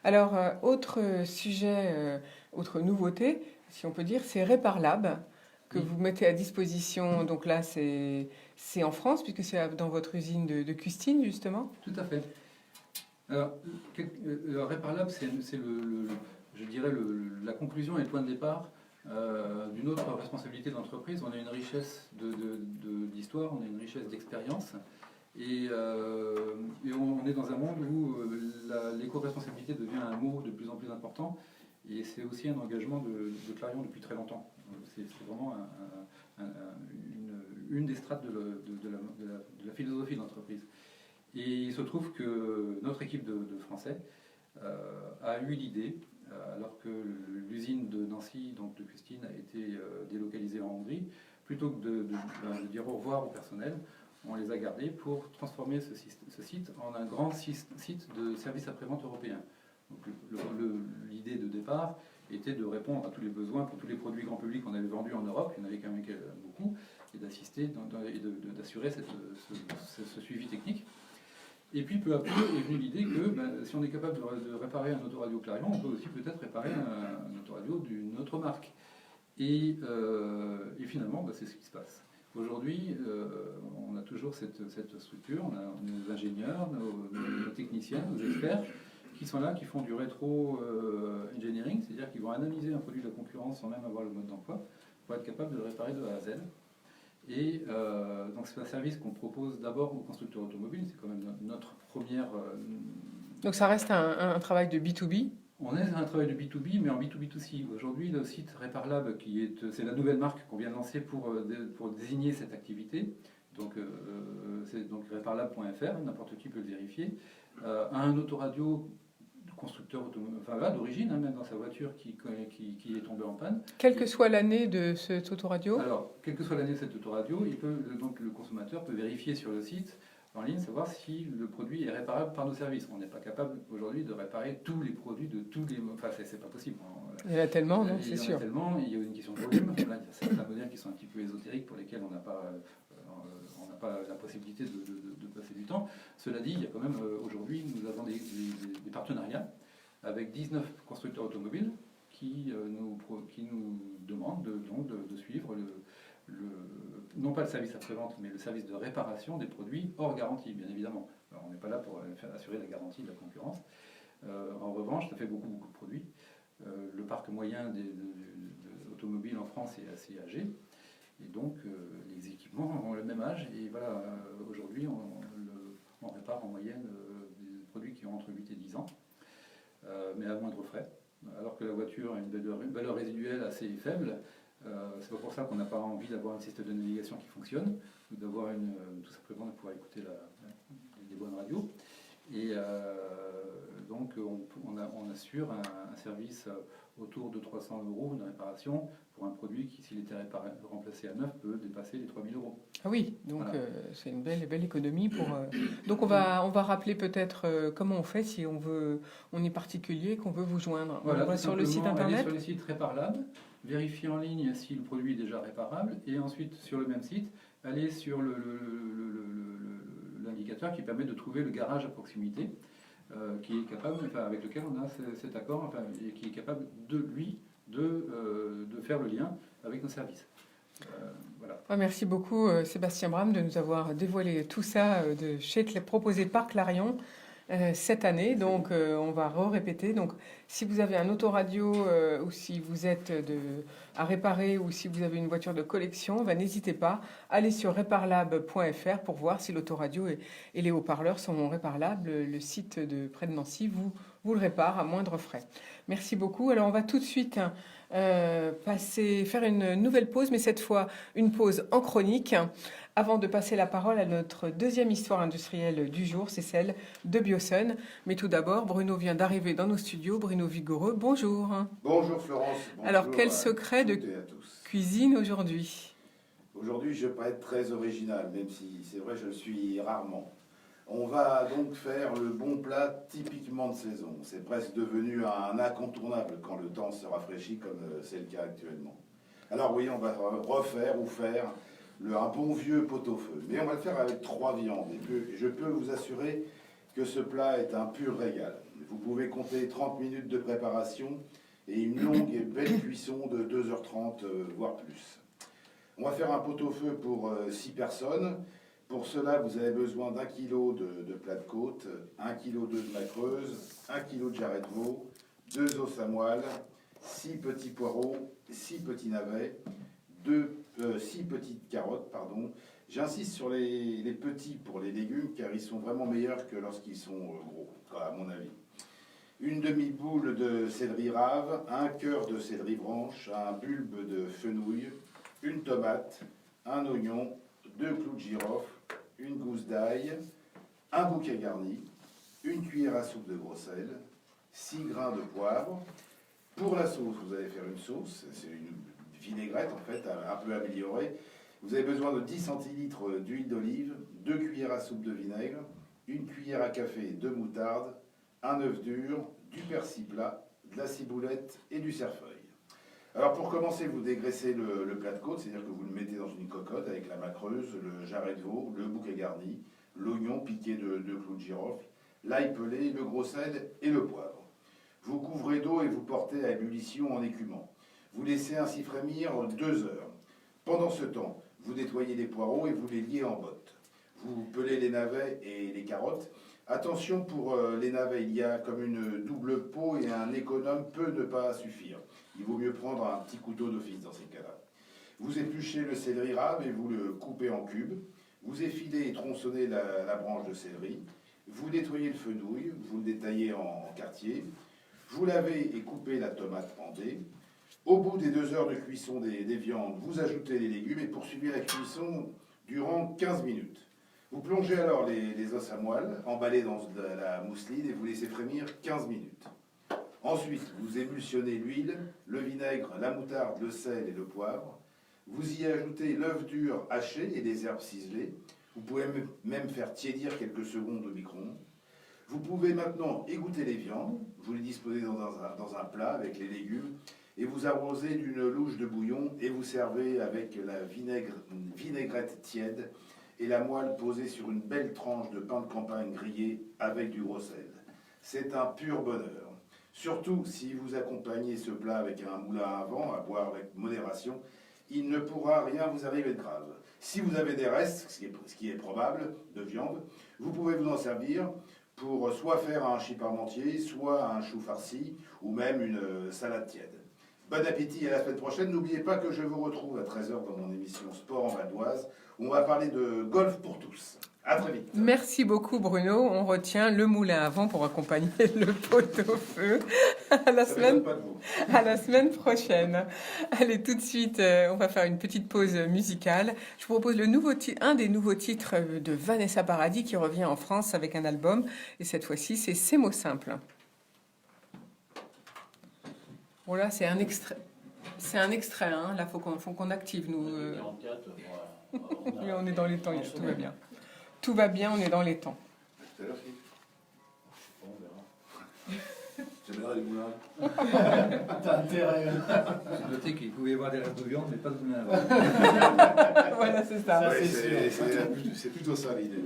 Alors, autre sujet, autre nouveauté, si on peut dire, c'est Reparlab, que vous mettez à disposition. Donc là, c'est en France, puisque c'est dans votre usine de Custine, justement. Tout à fait. Alors, Reparlab, c'est je dirais la conclusion et le point de départ d'une autre responsabilité de l'entreprise. On a une richesse d'histoire, on a une richesse d'expérience, et on est dans un monde où l'éco-responsabilité devient un mot de plus en plus important, et c'est aussi un engagement de Clarion depuis très longtemps. C'est vraiment une des strates de la philosophie de l'entreprise. Et il se trouve que notre équipe de Français a eu l'idée, alors que l'usine de Nancy, donc de Custine, a été délocalisée en Hongrie, plutôt que de dire au revoir au personnel, on les a gardés pour transformer ce site en un grand site de service après-vente européen. L'idée de départ était de répondre à tous les besoins pour tous les produits grand public qu'on avait vendus en Europe, il y en avait quand même beaucoup, et d'assister et d'assurer ce suivi technique. Et puis peu à peu est venue l'idée que si on est capable de réparer un autoradio Clarion, on peut aussi peut-être réparer un autoradio d'une autre marque. Et finalement, c'est ce qui se passe. Aujourd'hui, on a toujours cette structure, on a nos ingénieurs, nos techniciens, nos experts, qui sont là, qui font du rétro-engineering, c'est-à-dire qu'ils vont analyser un produit de la concurrence sans même avoir le mode d'emploi, pour être capable de le réparer de A à Z. Et donc c'est un service qu'on propose d'abord aux constructeurs automobiles, c'est quand même notre première... Donc ça reste un travail de B2B? On est un travail de B2B, mais en B2B2C. Aujourd'hui, le site Reparlab, c'est la nouvelle marque qu'on vient de lancer pour désigner cette activité. Donc c'est reparlab.fr, n'importe qui peut le vérifier. A un autoradio constructeur d'origine, hein, même dans sa voiture qui est tombée en panne. Quelle que soit l'année de cette autoradio? Alors, quelle que soit l'année de cette autoradio, donc le consommateur peut vérifier sur le site en ligne, savoir si le produit est réparable par nos services. On n'est pas capable aujourd'hui de réparer tous les produits de tous les... Enfin, c'est pas possible. Il y en a tellement, non, Il c'est y en a sûr. tellement, il y a une question de volume. Là, il y a certains modèles qui sont un petit peu ésotériques pour lesquels on n'a pas la possibilité de passer du temps. Cela dit, il y a quand même, aujourd'hui, nous avons des partenariats avec 19 constructeurs automobiles qui nous demandent de suivre non pas le service après-vente, mais le service de réparation des produits hors garantie, bien évidemment. Alors, on n'est pas là pour assurer la garantie de la concurrence. En revanche, ça fait beaucoup de produits. Le parc moyen automobiles en France est assez âgé. Et donc, les équipements ont le même âge. Et voilà, aujourd'hui, on répare en moyenne des produits qui ont entre 8 et 10 ans, mais à moindre frais. Alors que la voiture a une valeur résiduelle assez faible. C'est pas pour ça qu'on n'a pas envie d'avoir un système de navigation qui fonctionne, ou d'avoir tout simplement de pouvoir écouter des bonnes radios. Et donc on assure un service autour de 300 € de réparation pour un produit qui, s'il était remplacé à neuf, peut dépasser les 3 000 €. Ah oui, donc Voilà. c'est une belle économie pour. Donc on va rappeler peut-être comment on fait si on est particulier, qu'on veut vous joindre. Voilà, on va tout sur le site simplement, internet. aller sur le site Réparlab, vérifier en ligne si le produit est déjà réparable, et ensuite sur le même site, aller sur l'indicateur qui permet de trouver le garage à proximité, qui est capable, avec lequel on a cet accord, et qui est capable de faire le lien avec nos services. Voilà. Merci beaucoup Sébastien Bram de nous avoir dévoilé tout ça proposé par Clarion cette année. Donc on va répéter. Donc si vous avez un autoradio ou si vous êtes à réparer ou si vous avez une voiture de collection, n'hésitez pas, allez sur reparlab.fr pour voir si l'autoradio et les haut-parleurs sont réparables. Le site de près de Nancy vous le répare à moindre frais. Merci beaucoup. Alors on va tout de suite faire une nouvelle pause, mais cette fois une pause en chronique, avant de passer la parole à notre deuxième histoire industrielle du jour, c'est celle de Biosun. Mais tout d'abord, Bruno vient d'arriver dans nos studios. Bruno Vigoureux, bonjour. Bonjour Florence. Bonjour. Alors quel secret de cuisine aujourd'hui? Aujourd'hui, je ne vais pas être très original, même si c'est vrai, je le suis rarement. On va donc faire le bon plat typiquement de saison. C'est presque devenu un incontournable quand le temps se rafraîchit, comme c'est le cas actuellement. Alors oui, on va faire un bon vieux pot-au-feu. Mais on va le faire avec 3 viandes. Et je peux vous assurer que ce plat est un pur régal. Vous pouvez compter 30 minutes de préparation et une longue et belle cuisson de 2h30, voire plus. On va faire un pot-au-feu pour 6 personnes. Pour cela, vous avez besoin d'1 kg de plat de côte, 1 kg de macreuse, 1 kg de jarret de veau, 2 os à moelle, 6 petits poireaux, 6 petits navets, 6 petites carottes, pardon. J'insiste sur les petits pour les légumes, car ils sont vraiment meilleurs que lorsqu'ils sont gros, à mon avis. Une demi-boule de céleri rave, un cœur de céleri branche, un bulbe de fenouil, une tomate, un oignon, 2 clous de girofle, une gousse d'ail, un bouquet garni, une cuillère à soupe de gros sel, 6 grains de poivre. Pour la sauce, vous allez faire une sauce, c'est une vinaigrette en fait, un peu améliorée. Vous avez besoin de 10 centilitres d'huile d'olive, 2 cuillères à soupe de vinaigre, une cuillère à café de moutarde, un œuf dur, du persil plat, de la ciboulette et du cerfeuil. Alors pour commencer, vous dégraissez le plat de côte, c'est-à-dire que vous le mettez dans une cocotte avec la macreuse, le jarret de veau, le bouquet garni, l'oignon piqué de 2 clous de girofle, l'ail pelé, le gros sel et le poivre. Vous couvrez d'eau et vous portez à ébullition en écumant. Vous laissez ainsi frémir 2 heures. Pendant ce temps, vous nettoyez les poireaux et vous les liez en bottes. Vous pelez les navets et les carottes. Attention, pour les navets, il y a comme une double peau et un économe peut ne pas suffire. Il vaut mieux prendre un petit couteau d'office dans ces cas-là. Vous épluchez le céleri rave et vous le coupez en cubes. Vous effilez et tronçonnez la branche de céleri. Vous nettoyez le fenouil, vous le détaillez en quartiers. Vous lavez et coupez la tomate en dés. Au bout des 2 heures de cuisson des viandes, vous ajoutez les légumes et poursuivez la cuisson durant 15 minutes. Vous plongez alors les os à moelle, emballés dans de la mousseline, et vous laissez frémir 15 minutes. Ensuite, vous émulsionnez l'huile, le vinaigre, la moutarde, le sel et le poivre. Vous y ajoutez l'œuf dur haché et les herbes ciselées. Vous pouvez même faire tiédir quelques secondes au micro-ondes. Vous pouvez maintenant égoutter les viandes. Vous les disposez dans un plat avec les légumes et vous arrosez d'une louche de bouillon et vous servez avec la vinaigrette tiède et la moelle posée sur une belle tranche de pain de campagne grillé avec du gros sel. C'est un pur bonheur. Surtout si vous accompagnez ce plat avec un moulin à vent à boire avec modération, il ne pourra rien vous arriver de grave. Si vous avez des restes, ce qui est probable, de viande, vous pouvez vous en servir pour soit faire un chip parmentier, soit un chou farci, ou même une salade tiède. Bon appétit et à la semaine prochaine. N'oubliez pas que je vous retrouve à 13h dans mon émission Sport en Val d'Oise, où on va parler de golf pour tous. À très vite. Merci beaucoup Bruno. On retient le moulin à vent pour accompagner le pot-au-feu. À la semaine prochaine. Allez, tout de suite, on va faire une petite pause musicale. Je vous propose un des nouveaux titres de Vanessa Paradis qui revient en France avec un album. Et cette fois-ci, c'est Ces mots simples. Bon là, c'est un extrait. C'est un extrait, hein. Là, faut qu'on active, nous. On est dans les temps, tout va bien. Tout va bien, on est dans les temps. Tout à l'heure, Philippe. C'est bien les moulins. T'as intérêt. J'ai noté qu'il pouvait y avoir des restes de viande, mais pas de moulin. Voilà, c'est ça. Ouais, c'est plutôt ça l'idée.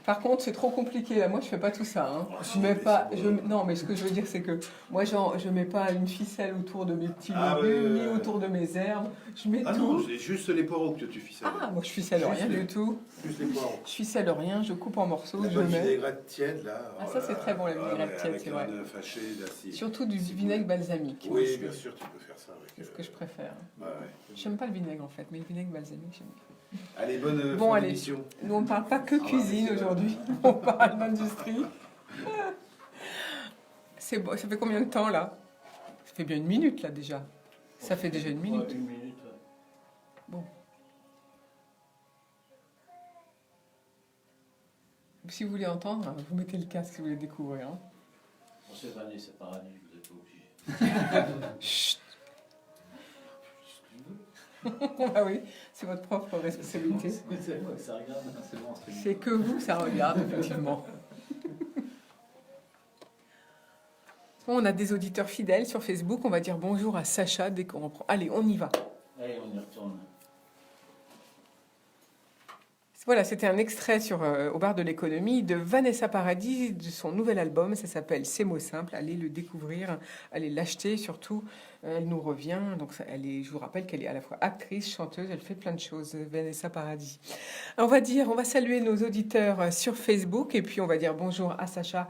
Par contre, c'est trop compliqué. Là, moi, je fais pas tout ça. Hein. Je mets pas. Non, mais ce que je veux dire, c'est que moi, je mets pas une ficelle autour de mes petits légumes, ni autour de mes herbes. Je mets tout. Non, c'est juste les poireaux que tu ficelles. Ah, moi, je ficelle rien du tout. Juste les poireaux. Je ficelle rien. Je coupe en morceaux. La je bonne mets. vinaigrette tiède, là. Ah, ça, c'est très bon, la vinaigrette tiède, c'est vrai. Avec un œuf haché, d'acide. Surtout du vinaigre balsamique. Oui, bien sûr, tu peux faire ça. C'est ce que je préfère. Ouais. J'aime pas le vinaigre en fait, mais le vinaigre balsamique, j'aime bien. Allez, bonne Bon, allez. émission. Nous, on ne parle pas que cuisine aujourd'hui, on parle d'industrie. C'est bon, ça fait combien de temps là? Ça fait bien une minute là déjà. Ça fait déjà une minute. Une minute. Bon. Si vous voulez entendre, vous mettez le casque si vous voulez découvrir. Hein. Bon, c'est Vanessa Paradis, vous n'êtes pas obligé. Chut. Ah oui, c'est votre propre responsabilité. C'est moi que ça regarde. C'est bon, c'est C'est que vous que ça regarde, effectivement. Bon, on a des auditeurs fidèles sur Facebook. On va dire bonjour à Sacha dès qu'on reprend. Allez, on y va. Allez, on y retourne. Voilà, c'était un extrait au bar de l'économie de Vanessa Paradis, de son nouvel album. Ça s'appelle Ces mots simples. Allez le découvrir, allez l'acheter surtout. Elle nous revient. Donc, je vous rappelle qu'elle est à la fois actrice, chanteuse. Elle fait plein de choses, Vanessa Paradis. On va saluer nos auditeurs sur Facebook et puis on va dire bonjour à Sacha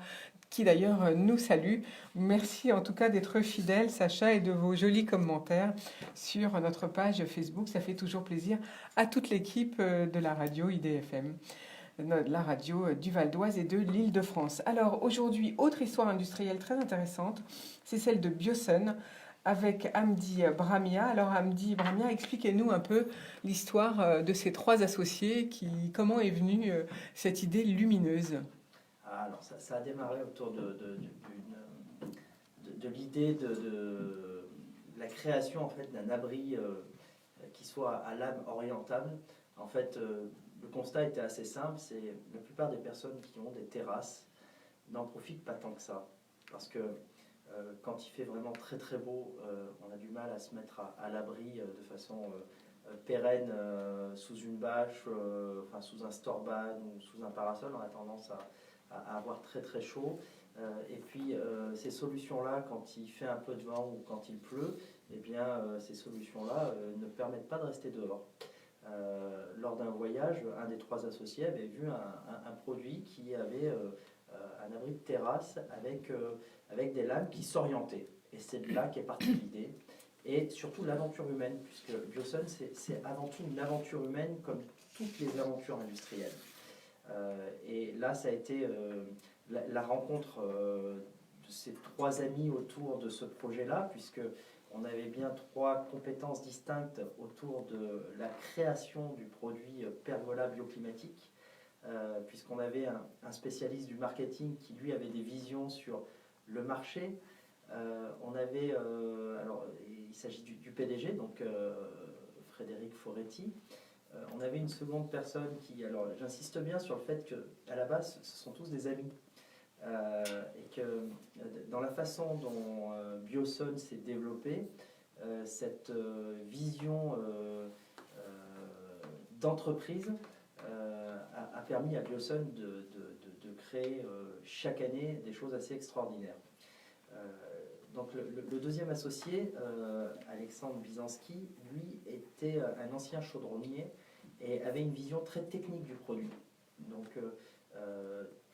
qui d'ailleurs nous salue. Merci en tout cas d'être fidèle, Sacha, et de vos jolis commentaires sur notre page Facebook. Ça fait toujours plaisir à toute l'équipe de la radio IDFM, la radio du Val d'Oise et de l'Île-de-France. Alors aujourd'hui, autre histoire industrielle très intéressante, c'est celle de Biosun avec Hamdi Bramia. Alors Hamdi Bramia, expliquez-nous un peu l'histoire de ces trois associés, comment est venue cette idée lumineuse. Alors ça a démarré autour de l'idée de la création en fait d'un abri qui soit à lame orientable. En fait, le constat était assez simple, c'est la plupart des personnes qui ont des terrasses n'en profitent pas tant que ça, parce que quand il fait vraiment très très beau, on a du mal à se mettre à l'abri de façon pérenne sous une bâche, enfin sous un storban ou sous un parasol. On a tendance à avoir très très chaud. Et puis ces solutions-là, quand il fait un peu de vent ou quand il pleut, eh bien ces solutions-là ne permettent pas de rester dehors. Lors d'un voyage, un des trois associés avait vu un produit qui avait un abri de terrasse avec des lames qui s'orientaient. Et c'est de là qu'est partie l'idée. Et surtout l'aventure humaine, puisque Biosun, c'est avant tout une aventure humaine comme toutes les aventures industrielles. Et là, ça a été la rencontre de ces trois amis autour de ce projet-là, puisque on avait bien trois compétences distinctes autour de la création du produit Pergola bioclimatique. puisqu'on avait un spécialiste du marketing qui, lui, avait des visions sur le marché. On avait, alors, il s'agit du PDG, donc Frédéric Foretti. On avait une seconde personne qui, alors j'insiste bien sur le fait qu'à la base, ce sont tous des amis. Et que dans la façon dont Bioson s'est développé, cette vision d'entreprise a permis à Bioson de créer chaque année des choses assez extraordinaires. Donc le deuxième associé, Alexandre Bizanski, lui était un ancien chaudronnier et avait une vision très technique du produit. Donc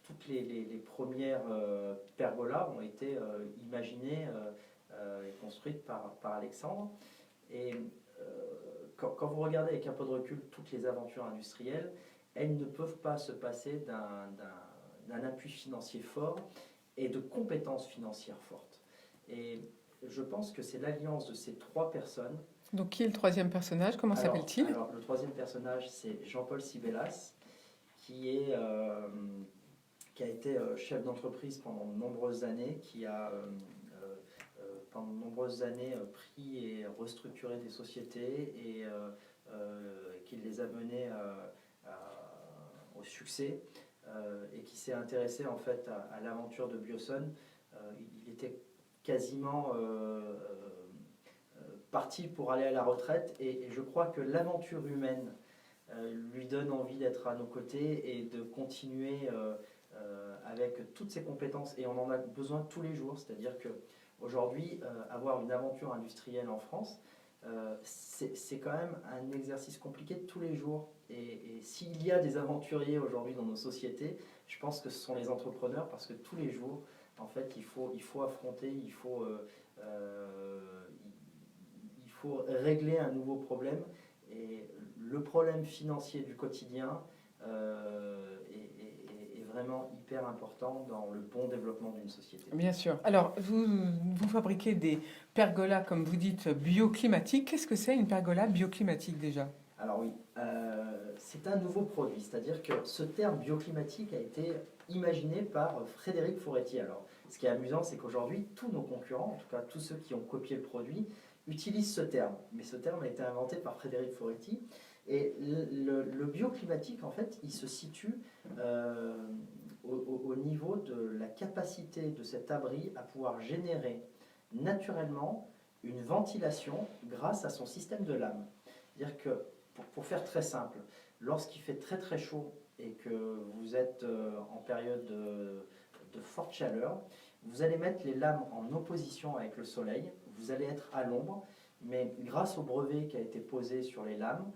toutes les premières pergolas ont été imaginées et construites par Alexandre. Et quand vous regardez avec un peu de recul toutes les aventures industrielles, elles ne peuvent pas se passer d'un appui financier fort et de compétences financières fortes. Et je pense que c'est l'alliance de ces trois personnes. Donc qui est le troisième personnage? Comment s'appelle-t-il? Alors le troisième personnage, c'est Jean-Paul Sibélas, qui a été chef d'entreprise pendant de nombreuses années, qui a pendant de nombreuses années pris et restructuré des sociétés et qui les a menées au succès et qui s'est intéressé en fait à l'aventure de Bioson. Il était quasiment parti pour aller à la retraite et je crois que l'aventure humaine lui donne envie d'être à nos côtés et de continuer avec toutes ses compétences, et on en a besoin tous les jours. C'est-à-dire qu'aujourd'hui, avoir une aventure industrielle en France, c'est quand même un exercice compliqué de tous les jours. Et s'il y a des aventuriers aujourd'hui dans nos sociétés, je pense que ce sont les entrepreneurs, parce que tous les jours, en fait, il faut affronter, il faut régler un nouveau problème. Et le problème financier du quotidien est vraiment hyper important dans le bon développement d'une société. Bien sûr. Alors, vous fabriquez des pergolas, comme vous dites, bioclimatiques. Qu'est-ce que c'est une pergola bioclimatique déjà? Alors oui, c'est un nouveau produit, c'est-à-dire que ce terme bioclimatique a été imaginé par Frédéric Foretti. Alors, ce qui est amusant, c'est qu'aujourd'hui, tous nos concurrents, en tout cas tous ceux qui ont copié le produit, utilisent ce terme. Mais ce terme a été inventé par Frédéric Foretti. Et le bioclimatique, en fait, il se situe au niveau de la capacité de cet abri à pouvoir générer naturellement une ventilation grâce à son système de lames. C'est-à-dire que, pour faire très simple, lorsqu'il fait très très chaud et que vous êtes en période de forte chaleur, vous allez mettre les lames en opposition avec le soleil, vous allez être à l'ombre, mais grâce au brevet qui a été posé sur les lames,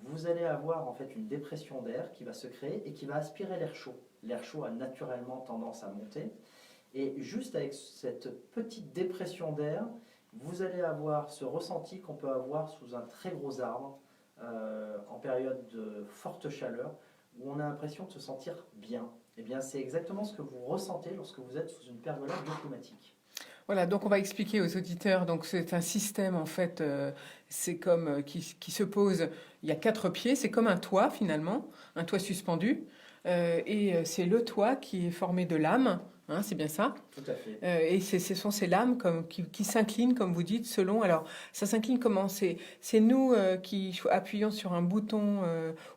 vous allez avoir en fait une dépression d'air qui va se créer et qui va aspirer l'air chaud. L'air chaud a naturellement tendance à monter, et juste avec cette petite dépression d'air, vous allez avoir ce ressenti qu'on peut avoir sous un très gros arbre en période de forte chaleur, où on a l'impression de se sentir bien. Eh bien, c'est exactement ce que vous ressentez lorsque vous êtes sous une pergola bioclimatique. Voilà, donc on va expliquer aux auditeurs. Donc c'est un système en fait, c'est comme qui se pose. Il y a 4 pieds, c'est comme un toit finalement, un toit suspendu, et c'est le toit qui est formé de lames. Hein, c'est bien ça. Tout à fait. Et ce sont ces lames qui s'inclinent, comme vous dites, selon. Alors, ça s'incline comment? C'est nous qui appuyons sur un bouton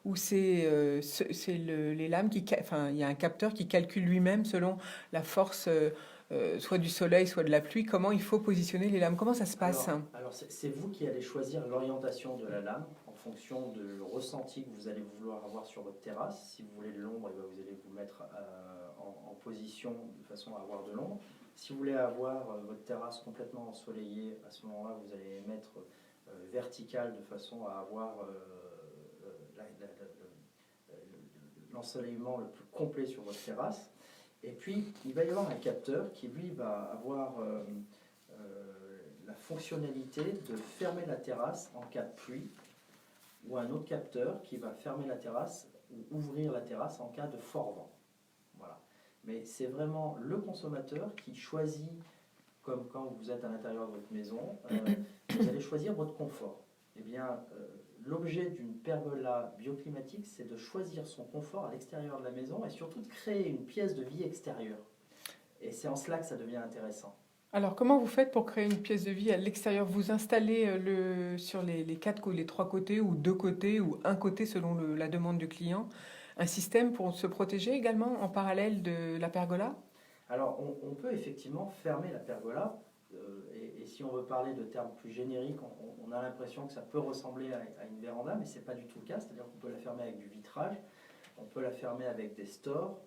ou c'est les lames qui. Enfin, il y a un capteur qui calcule lui-même selon la force. Soit du soleil, soit de la pluie, comment il faut positionner les lames? Comment ça se passe? Alors c'est vous qui allez choisir l'orientation de la lame en fonction du ressenti que vous allez vouloir avoir sur votre terrasse. Si vous voulez de l'ombre, vous allez vous mettre en position de façon à avoir de l'ombre. Si vous voulez avoir votre terrasse complètement ensoleillée, à ce moment-là, vous allez mettre verticale de façon à avoir l'ensoleillement le plus complet sur votre terrasse. Et puis, il va y avoir un capteur qui, lui, va avoir la fonctionnalité de fermer la terrasse en cas de pluie, ou un autre capteur qui va fermer la terrasse ou ouvrir la terrasse en cas de fort vent. Voilà. Mais c'est vraiment le consommateur qui choisit, comme quand vous êtes à l'intérieur de votre maison, vous allez choisir votre confort. Eh bien, l'objet d'une pergola bioclimatique, c'est de choisir son confort à l'extérieur de la maison et surtout de créer une pièce de vie extérieure. Et c'est en cela que ça devient intéressant. Alors, comment vous faites pour créer une pièce de vie à l'extérieur? Vous installez sur les les 3 côtés, ou 2 côtés, ou un côté selon la demande du client, un système pour se protéger également en parallèle de la pergola? Alors, on peut effectivement fermer la pergola, et si on veut parler de termes plus génériques, on a l'impression que ça peut ressembler à une véranda, mais ce n'est pas du tout le cas, c'est-à-dire qu'on peut la fermer avec du vitrage, on peut la fermer avec des stores,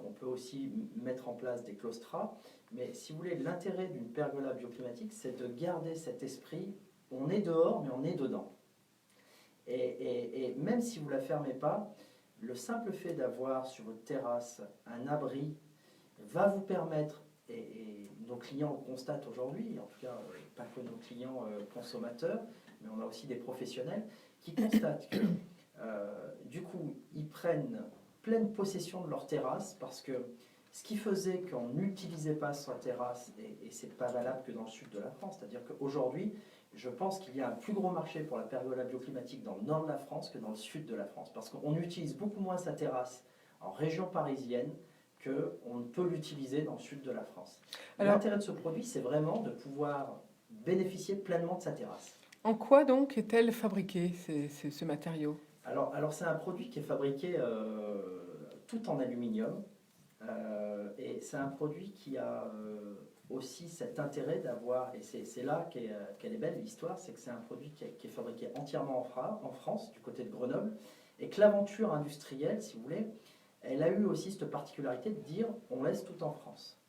on peut aussi mettre en place des claustras, mais si vous voulez, l'intérêt d'une pergola bioclimatique, c'est de garder cet esprit, on est dehors, mais on est dedans. Et même si vous ne la fermez pas, le simple fait d'avoir sur votre terrasse un abri va vous permettre, et nos clients le constatent aujourd'hui, en tout cas pas que nos clients consommateurs, mais on a aussi des professionnels qui constatent que du coup ils prennent pleine possession de leur terrasse, parce que ce qui faisait qu'on n'utilisait pas sa terrasse, et ce n'est pas valable que dans le sud de la France, c'est-à-dire qu'aujourd'hui, je pense qu'il y a un plus gros marché pour la pergola bioclimatique dans le nord de la France que dans le sud de la France, parce qu'on utilise beaucoup moins sa terrasse en région parisienne qu'on ne peut l'utiliser dans le sud de la France. L'intérêt de ce produit, c'est vraiment de pouvoir bénéficier pleinement de sa terrasse. En quoi donc est-elle fabriquée, ce matériau? Alors c'est un produit qui est fabriqué tout en aluminium, et c'est un produit qui a aussi cet intérêt d'avoir, et c'est là qu'elle est belle l'histoire, c'est que c'est un produit qui est fabriqué entièrement en France, du côté de Grenoble, et que l'aventure industrielle, si vous voulez, elle a eu aussi cette particularité de dire on laisse tout en France.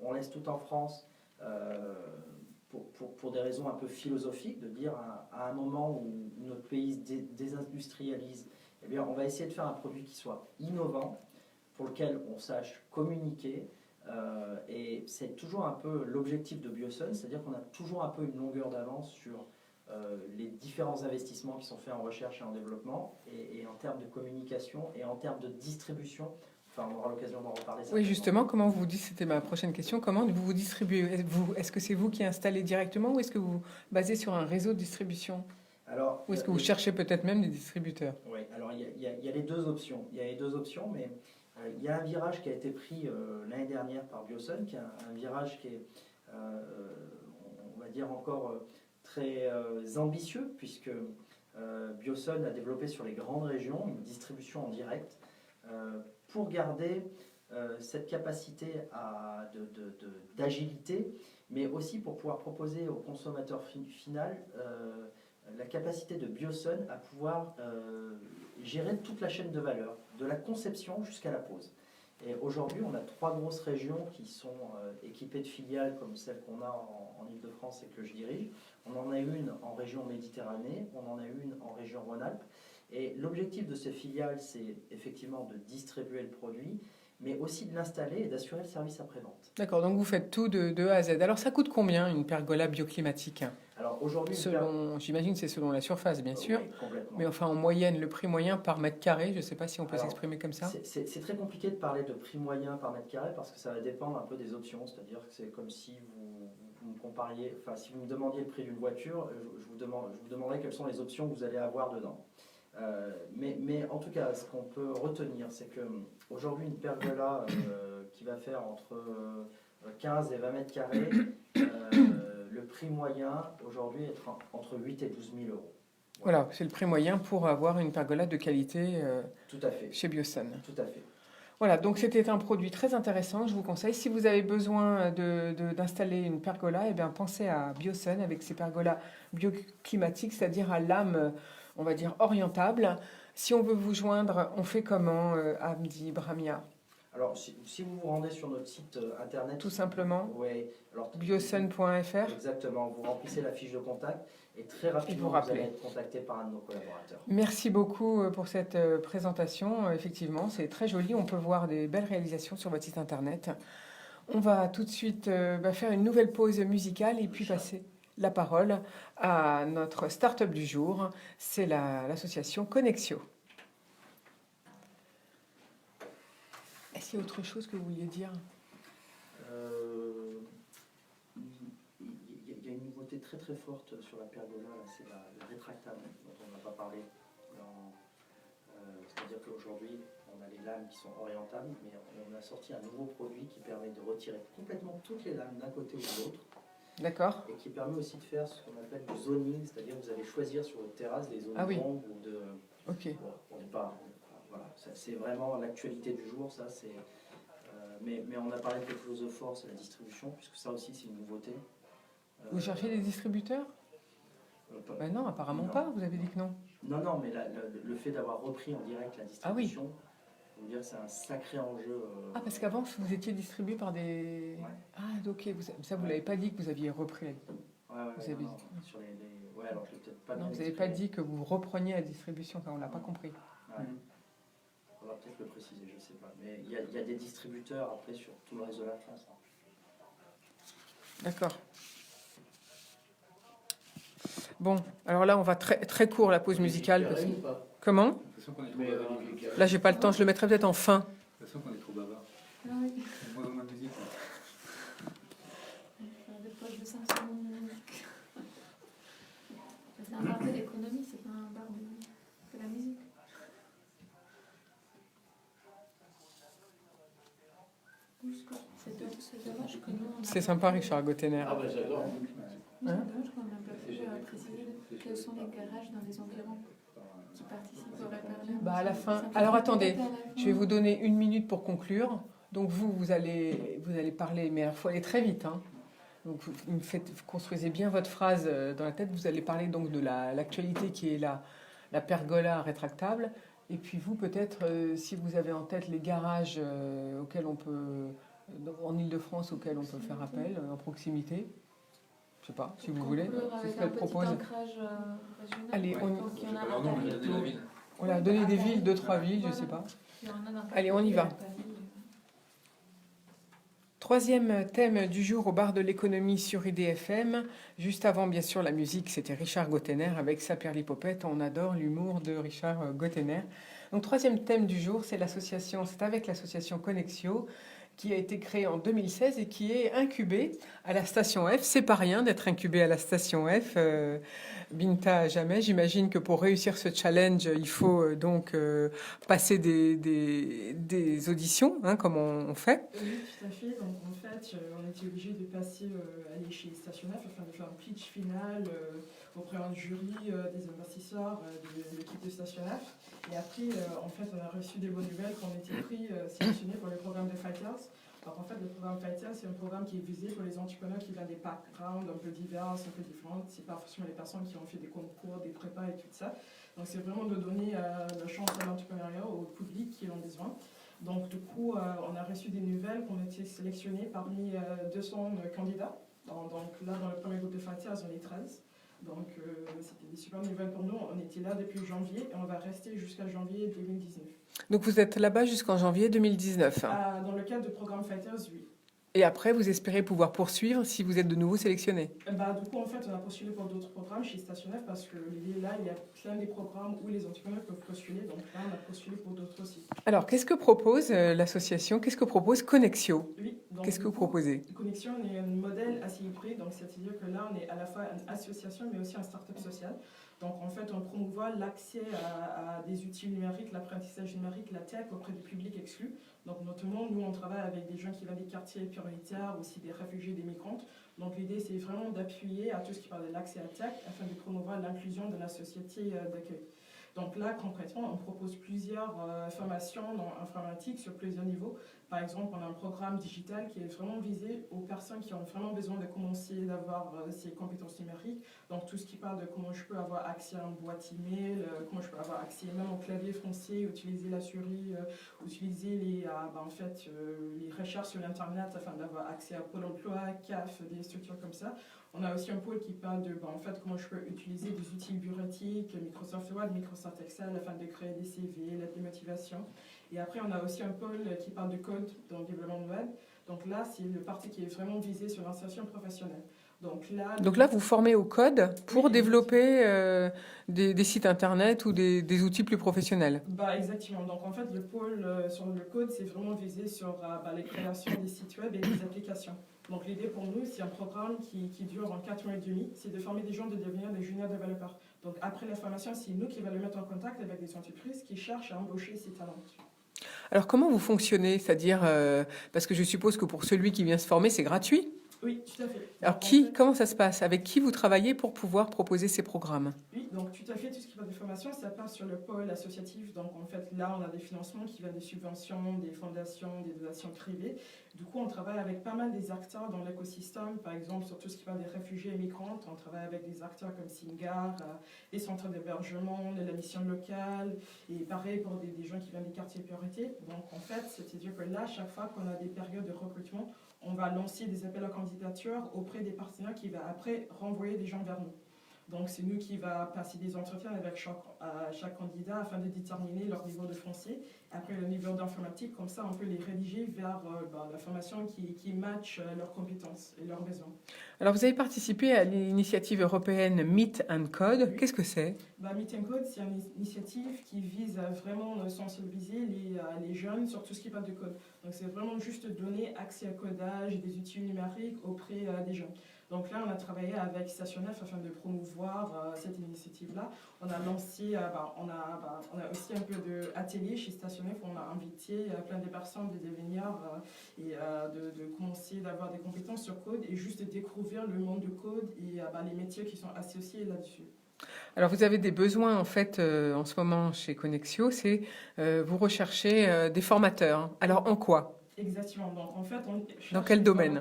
On laisse tout en France pour des raisons un peu philosophiques, de dire à un moment où notre pays se désindustrialise, eh bien, on va essayer de faire un produit qui soit innovant, pour lequel on sache communiquer, et c'est toujours un peu l'objectif de Biosun, c'est-à-dire qu'on a toujours un peu une longueur d'avance sur les différents investissements qui sont faits en recherche et en développement, et en termes de communication et en termes de distribution. Enfin, on aura l'occasion d'en reparler. Oui, justement, comment vous dites, c'était ma prochaine question, comment vous distribuez? Est-ce que c'est vous qui installez directement, ou est-ce que vous basez sur un réseau de distribution? Alors, ou est-ce que vous cherchez peut-être même des distributeurs? Oui, alors il y a les deux options. Il y a les deux options, mais il y a un virage qui a été pris l'année dernière par Biosun, qui est un virage qui est, on va dire, encore très ambitieux, puisque Biosun a développé sur les grandes régions une distribution en direct pour garder cette capacité d'agilité, mais aussi pour pouvoir proposer au consommateur final la capacité de Biosun à pouvoir gérer toute la chaîne de valeur, de la conception jusqu'à la pose. Et aujourd'hui, on a 3 grosses régions qui sont équipées de filiales comme celle qu'on a en Ile-de-France et que je dirige. On en a une en région Méditerranée, on en a une en région Rhône-Alpes. Et l'objectif de ces filiales, c'est effectivement de distribuer le produit, mais aussi de l'installer et d'assurer le service après-vente. D'accord, donc vous faites tout de A à Z. Alors ça coûte combien une pergola bioclimatique? Alors aujourd'hui, j'imagine que c'est selon la surface, bien sûr, oui, complètement. mais enfin en moyenne, le prix moyen par mètre carré, je ne sais pas si on peut s'exprimer comme ça. C'est très compliqué de parler de prix moyen par mètre carré, parce que ça va dépendre un peu des options, c'est-à-dire que c'est comme si vous me compariez, enfin si vous me demandiez le prix d'une voiture, je vous demanderais quelles sont les options que vous allez avoir dedans. Mais en tout cas, ce qu'on peut retenir, c'est qu'aujourd'hui, une pergola qui va faire entre 15 et 20 mètres carrés, le prix moyen aujourd'hui est entre 8 et 12 000 euros. Voilà, c'est le prix moyen pour avoir une pergola de qualité Tout à fait. Chez Biosun. Tout à fait. Voilà, donc c'était un produit très intéressant, je vous conseille. Si vous avez besoin d'installer une pergola, eh bien, pensez à Biosun avec ses pergolas bioclimatiques, c'est-à-dire à lame, on va dire, orientable. Si on veut vous joindre, on fait comment, Hamdi Bramia? Alors, si vous vous rendez sur notre site internet... Tout simplement. Oui. Biosun.fr. Exactement. Vous remplissez la fiche de contact et très rapidement, vous allez être contacté par un de nos collaborateurs. Merci beaucoup pour cette présentation. Effectivement, c'est très joli. On peut voir des belles réalisations sur votre site internet. On va tout de suite faire une nouvelle pause musicale et puis passer la parole à notre start-up du jour. C'est l'association Connexio. Est-ce qu'il y a autre chose que vous vouliez dire? Il y a une nouveauté très très forte sur la pergola, là, c'est la rétractable, dont on n'a pas parlé. C'est-à-dire qu'aujourd'hui, on a les lames qui sont orientables, mais on a sorti un nouveau produit qui permet de retirer complètement toutes les lames d'un côté ou de l'autre. D'accord. Et qui permet aussi de faire ce qu'on appelle du zoning, c'est-à-dire que vous allez choisir sur votre terrasse des zones Ah oui. d'ombre ou de... Ok. Bon, on n'est pas... Voilà, c'est vraiment l'actualité du jour, ça. Mais on a parlé de quelque chose de fort, c'est la distribution, puisque ça aussi c'est une nouveauté. Vous cherchez des distributeurs? Ben non, apparemment non. pas. Vous avez dit que non. Non, mais le fait d'avoir repris en direct la distribution, je veux dire, c'est un sacré enjeu. Ah, parce qu'avant, vous étiez distribué par des... Ouais. Ah, ok. Ça, vous l'avez pas dit que vous aviez repris. Ouais, Vous avez- non, sur ouais, alors je l'ai peut-être pas Non, bien vous n'avez pas exprimé. dit que vous repreniez la distribution. Ça, on l'a pas compris. Ouais. On va peut-être le préciser, je sais pas. Mais il y a des distributeurs après sur tout le reste de la France. Hein. D'accord. Bon, alors là, on va très, très court, la pause musicale. Parce que- Comment? J'ai l'impression qu'on est trop bavard. J'ai Là, j'ai pas le temps. Je le mettrai peut-être en fin. l'impression qu'on est trop bavard. Ah oui. Il y a moins en moins de musique. Des poches de 500 musique. C'est un bar de l'économie, c'est pas un bar de la musique. C'est dommage que nous, on a C'est pas sympa, pu- Richard Gottener. Ah bah j'adore. C'est dommage qu'on n'a pas pu préciser quels sont les garages dans les environs qui participent au répertoire. Bah, à la fin. Ça peut Alors, être attendez. peut-être à la Je vais fin. vous donner 1 minute pour conclure. Donc vous allez parler, mais il faut aller très vite. Hein. Donc vous construisez bien votre phrase dans la tête. Vous allez parler donc de l'actualité qui est la pergola rétractable. Et puis vous, peut-être, si vous avez en tête les garages auxquels on peut, en Ile-de-France, auxquels on peut faire appel, en proximité. Je sais pas, si vous voulez. Conclure C'est ce avec un qu'elle petit propose. ancrage régional. Allez, on y- Donc, il y en a Alors non, un mais à donner la ville. On a donné des villes, 2-3 villes, je sais pas. Il y en a dans Allez, on y va. Paris. Troisième thème du jour au bar de l'économie sur IDFM. Juste avant, bien sûr, la musique, c'était Richard Gottener avec sa perlipopette. On adore l'humour de Richard Gottener. Donc, troisième thème du jour, c'est avec l'association Connexio, qui a été créée en 2016 et qui est incubée à la station F. C'est pas rien d'être incubé à la station F. Binta, jamais. J'imagine que pour réussir ce challenge, il faut donc passer des auditions, hein, comme on fait. Oui, tout à fait. Donc en fait, on était obligé de passer aller chez Station F afin de faire un pitch final auprès d'un jury, des investisseurs, de l'équipe de Station F. Et après, en fait, on a reçu des bonnes nouvelles qu'on était pris sélectionnés pour le programme de Fighters. Donc en fait, le programme Fighters, c'est un programme qui est visé pour les entrepreneurs qui viennent des backgrounds un peu divers, un peu différents. C'est pas forcément les personnes qui ont fait des concours, des prépas et tout ça. Donc c'est vraiment de donner la chance à l'entrepreneuriat au public qui en ont besoin. Donc, du coup, on a reçu des nouvelles qu'on était sélectionnés parmi 200 candidats. Donc là, dans le premier groupe de Fighters, on est 13. Donc, c'était des super nouvelles pour nous. On était là depuis janvier et on va rester jusqu'à janvier 2019. Donc, vous êtes là-bas jusqu'en janvier 2019. Hein. Dans le cadre du programme Fighters, oui. Et après, vous espérez pouvoir poursuivre si vous êtes de nouveau sélectionné. Du coup, en fait, on a postulé pour d'autres programmes chez Station F parce que l'idée là, il y a plein des programmes où les entrepreneurs peuvent postuler. Donc là, on a postulé pour d'autres aussi. Alors, qu'est-ce que propose l'association? Qu'est-ce que propose Connexio? Oui. Donc, Qu'est-ce que du vous coup, proposez? Connexion, on est un modèle assez hybride, donc c'est-à-dire que là, on est à la fois une association, mais aussi un start-up social. Donc en fait, on promouvoit l'accès à des outils numériques, l'apprentissage numérique, la tech auprès du public exclu. Donc notamment, nous, on travaille avec des gens qui viennent des quartiers prioritaires, aussi des réfugiés, des migrants. Donc l'idée, c'est vraiment d'appuyer à tout ce qui parle de l'accès à la tech afin de promouvoir l'inclusion de la société d'accueil. Donc là, concrètement, on propose plusieurs formations en informatique sur plusieurs niveaux. Par exemple, on a un programme digital qui est vraiment visé aux personnes qui ont vraiment besoin de commencer d'avoir ces compétences numériques. Donc tout ce qui parle de comment je peux avoir accès à une boîte email, comment je peux avoir accès même au clavier français, utiliser la souris, utiliser les recherches sur Internet afin d'avoir accès à Pôle emploi, CAF, des structures comme ça. On a aussi un pôle qui parle de comment je peux utiliser des outils bureautiques, Microsoft Word, Microsoft Excel, afin de créer des CV, la démotivation. Et après, on a aussi un pôle qui parle de code dans le développement web. Donc là, c'est le parti qui est vraiment visé sur l'insertion professionnelle. Donc là, vous formez au code pour Oui, développer des sites internet ou des outils plus professionnels. Exactement. Donc en fait, le pôle sur le code, c'est vraiment visé sur les créations des sites web et des applications. Donc l'idée pour nous, c'est un programme qui dure en 4 mois et demi, c'est de former des gens de devenir des junior développeurs. Donc après la formation, c'est nous qui va les mettre en contact avec des entreprises qui cherchent à embaucher ces talents. Alors comment vous fonctionnez? C'est-à-dire, parce que je suppose que pour celui qui vient se former, c'est gratuit. Oui, tout à fait. Alors comment ça se passe? Avec qui vous travaillez pour pouvoir proposer ces programmes? Oui, donc tout à fait, tout ce qui va de formation, ça passe sur le pôle associatif. Donc en fait, là, on a des financements qui viennent des subventions, des fondations, des donations privées. Du coup, on travaille avec pas mal des acteurs dans l'écosystème. Par exemple, sur tout ce qui va des réfugiés et migrants, on travaille avec des acteurs comme Singar, les centres d'hébergement, la mission locale, et pareil pour des gens qui viennent des quartiers prioritaires. Donc en fait, c'est-à-dire que là, chaque fois qu'on a des périodes de recrutement, on va lancer des appels à candidature auprès des partenaires qui va après renvoyer des gens vers nous. Donc c'est nous qui va passer des entretiens avec chaque candidat afin de déterminer leur niveau de français. Après le niveau d'informatique, comme ça on peut les rédiger vers la formation qui match leurs compétences et leurs besoins. Alors vous avez participé à l'initiative européenne Meet and Code. Qu'est-ce que c'est? Meet and Code, c'est une initiative qui vise à vraiment sensibiliser les jeunes sur tout ce qui parle de code. Donc c'est vraiment juste donner accès au codage et des outils numériques auprès des jeunes. Donc là, on a travaillé avec Station F afin de promouvoir cette initiative-là. On a lancé, on a aussi un peu d'atelier chez Station F. On a invité plein de personnes de devenir et de commencer d'avoir des compétences sur code et juste de découvrir le monde du code et les métiers qui sont associés là-dessus. Alors vous avez des besoins en fait en ce moment chez Connexio, c'est vous recherchez des formateurs. Alors en quoi? Exactement. Donc en fait, on cherche dans quel domaine?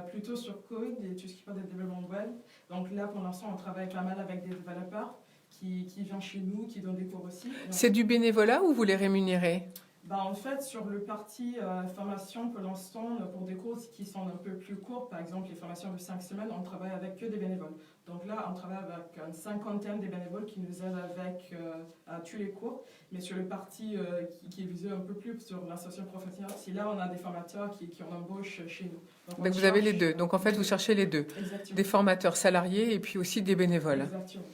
Plutôt sur code et tout ce qui parle de développement web. Donc là, pour l'instant, on travaille pas mal avec des développeurs qui viennent chez nous, qui donnent des cours aussi. C'est du bénévolat ou vous les rémunérez? En fait, sur le parti formation, pour l'instant, pour des cours qui sont un peu plus courts, par exemple les formations de 5 semaines, on travaille avec que des bénévoles. Donc là, on travaille avec une cinquantaine de bénévoles qui nous aident avec tous les cours. Mais sur le parti qui est visé un peu plus sur l'insertion professionnelle, c'est là on a des formateurs qui en embauchent chez nous. Donc vous avez les deux. Donc en fait, vous cherchez les deux. Exactement. Des formateurs salariés et puis aussi des bénévoles. Exactement.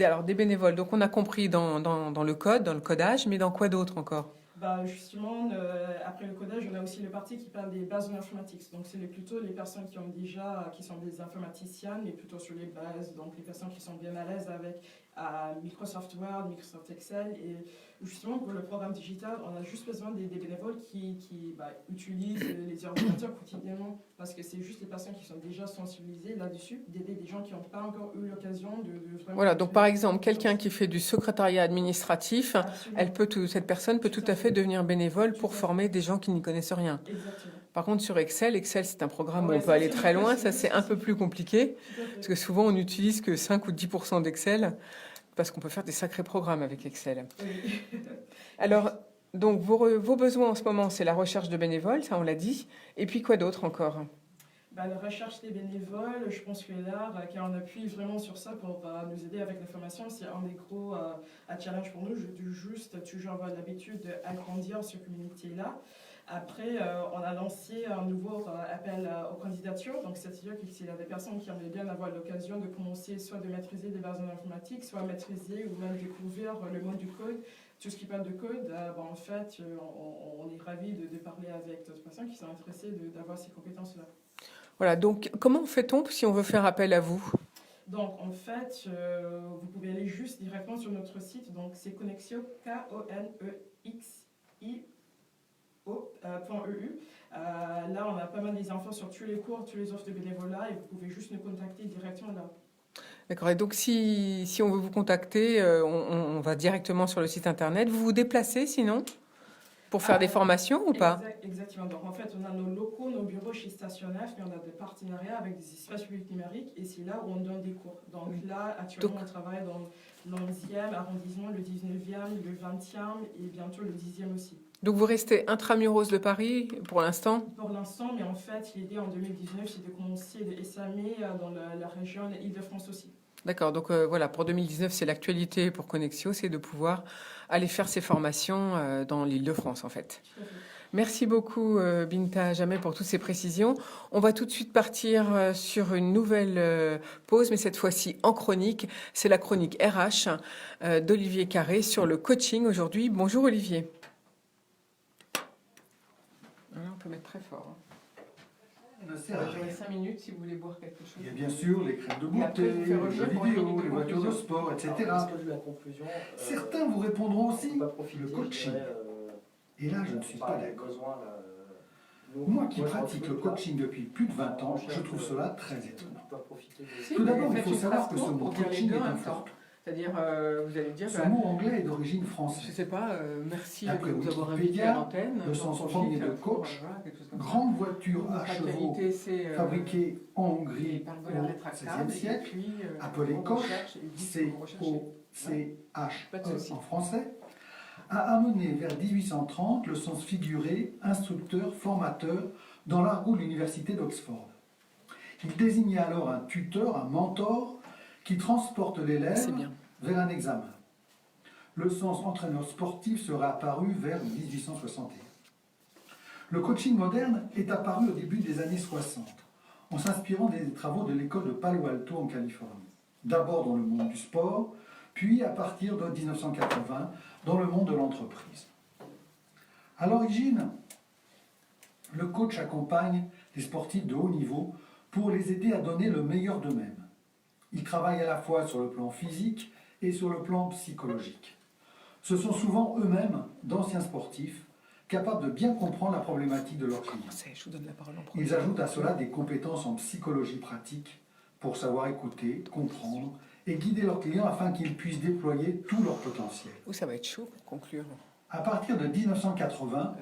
Alors des bénévoles, donc on a compris dans le code, dans le codage, mais dans quoi d'autre encore? Justement, après le codage, on a aussi le parti qui parle des bases en informatique. Donc, c'est plutôt les personnes qui sont des informaticiens, mais plutôt sur les bases. Donc, les personnes qui sont bien à l'aise avec Microsoft Word, Microsoft Excel. Et justement, pour le programme digital, on a juste besoin des bénévoles qui utilisent les ordinateurs quotidiennement. Parce que c'est juste les personnes qui sont déjà sensibilisées là-dessus, d'aider des gens qui n'ont pas encore eu l'occasion de vraiment... Voilà, donc par exemple, quelqu'un qui fait du secrétariat administratif, cette personne peut tout à fait devenir bénévole pour former des gens qui n'y connaissent rien. Exactement. Par contre, sur Excel, c'est un programme où on peut aller très loin. Ça, c'est un peu plus compliqué. Parce que souvent, on n'utilise que 5 ou 10% d'Excel. Parce qu'on peut faire des sacrés programmes avec Excel. Oui. Alors, donc, vos besoins en ce moment, c'est la recherche de bénévoles, ça on l'a dit. Et puis quoi d'autre encore? La recherche des bénévoles, je pense que là, quand on appuie vraiment sur ça pour nous aider avec la formation, c'est un des gros challenges pour nous. Je dois juste toujours avoir l'habitude d'agrandir ce communauté-là. Après, on a lancé un nouveau appel aux candidatures. Donc, c'est-à-dire que s'il y a des personnes qui aimeraient bien avoir l'occasion de commencer soit de maîtriser des bases en informatique, soit maîtriser ou même découvrir le monde du code, tout ce qui parle de code, en fait, on est ravis de parler avec d'autres personnes qui sont intéressées d'avoir ces compétences-là. Voilà, donc comment fait-on si on veut faire appel à vous? Donc, en fait, vous pouvez aller juste directement sur notre site. Donc, c'est Connexio, Konexio.eu. Là, on a pas mal des infos sur tous les cours, tous les offres de bénévolat et vous pouvez juste nous contacter directement là. D'accord, et donc si on veut vous contacter, on va directement sur le site internet. Vous vous déplacez sinon pour faire des formations ou pas? Exactement. Donc en fait, on a nos locaux, nos bureaux chez Station F, mais on a des partenariats avec des espaces publics numériques et c'est là où on donne des cours. Donc là, actuellement, on travaille dans le 11e arrondissement, le 19e, le 20e et bientôt le 10e aussi. Donc vous restez intramuros de Paris pour l'instant? Pour l'instant, mais en fait, l'idée en 2019, c'est de commencer de SAME dans la région Île-de-France aussi. D'accord, donc voilà, pour 2019, c'est l'actualité pour Connexio, c'est de pouvoir aller faire ces formations dans l'Île-de-France en fait. Tout à fait. Merci beaucoup Binta Jamel pour toutes ces précisions. On va tout de suite partir sur une nouvelle pause, mais cette fois-ci en chronique. C'est la chronique RH d'Olivier Carré sur le coaching aujourd'hui. Bonjour Olivier. Voilà, on peut mettre très fort. Ne Ça sert va à durer rien. 5 minutes si vous voulez boire quelque chose. Il y a bien sûr les crèmes de Et après, beauté, vous faites les revenir jeux pour une vidéo, minute de les voitures de conclusion. sport, etc. Alors, est-ce que la conclusion, Certains vous répondront on aussi peut pas profiter, le je coaching. dirais, Et là, je ne suis on pas parle des d'accord. besoins, là, Moi qui je pratique le recrute, là, coaching depuis plus de 20 ans, on je cherche, trouve cela très étonnant. on peut profiter de- Si, Tout d'abord, mais il faut faites une savoir phrase que ce courte mot pour dire les coaching deux est en un même temps. fourre-tout. C'est-à-dire, vous allez dire, Ce bah, mot anglais est d'origine je française. sais pas, merci D'après de nous avoir Wikipédia, invités à l'antenne. le sens J'en premier profite de pour, coach, voilà, quelque chose comme ça. Grande voiture à La chevaux qualité, c'est fabriquée en les Hongrie pergolas au rétractables, XVIe siècle, et puis, appelé on coach, recherche, et dit qu'on recherche. Pas de C-O-C-H-E souci. en français, a amené vers 1830 le sens figuré, instructeur, formateur dans l'argot de l'université d'Oxford. Il désignait alors un tuteur, un mentor, qui transporte l'élève C'est bien. vers un examen. Le sens entraîneur sportif serait apparu vers 1861. Le coaching moderne est apparu au début des années 60, en s'inspirant des travaux de l'école de Palo Alto en Californie. D'abord dans le monde du sport, puis à partir de 1980 dans le monde de l'entreprise. À l'origine, le coach accompagne les sportifs de haut niveau pour les aider à donner le meilleur d'eux-mêmes. Il travaille à la fois sur le plan physique et sur le plan psychologique. Ce sont souvent eux-mêmes d'anciens sportifs capables de bien comprendre la problématique de leurs clients. Je vous donne la parole en premier. Ils ajoutent à cela des compétences en psychologie pratique pour savoir écouter, comprendre et guider leurs clients afin qu'ils puissent déployer tout leur potentiel. Oh, ça va être chaud pour conclure. À partir de 1980,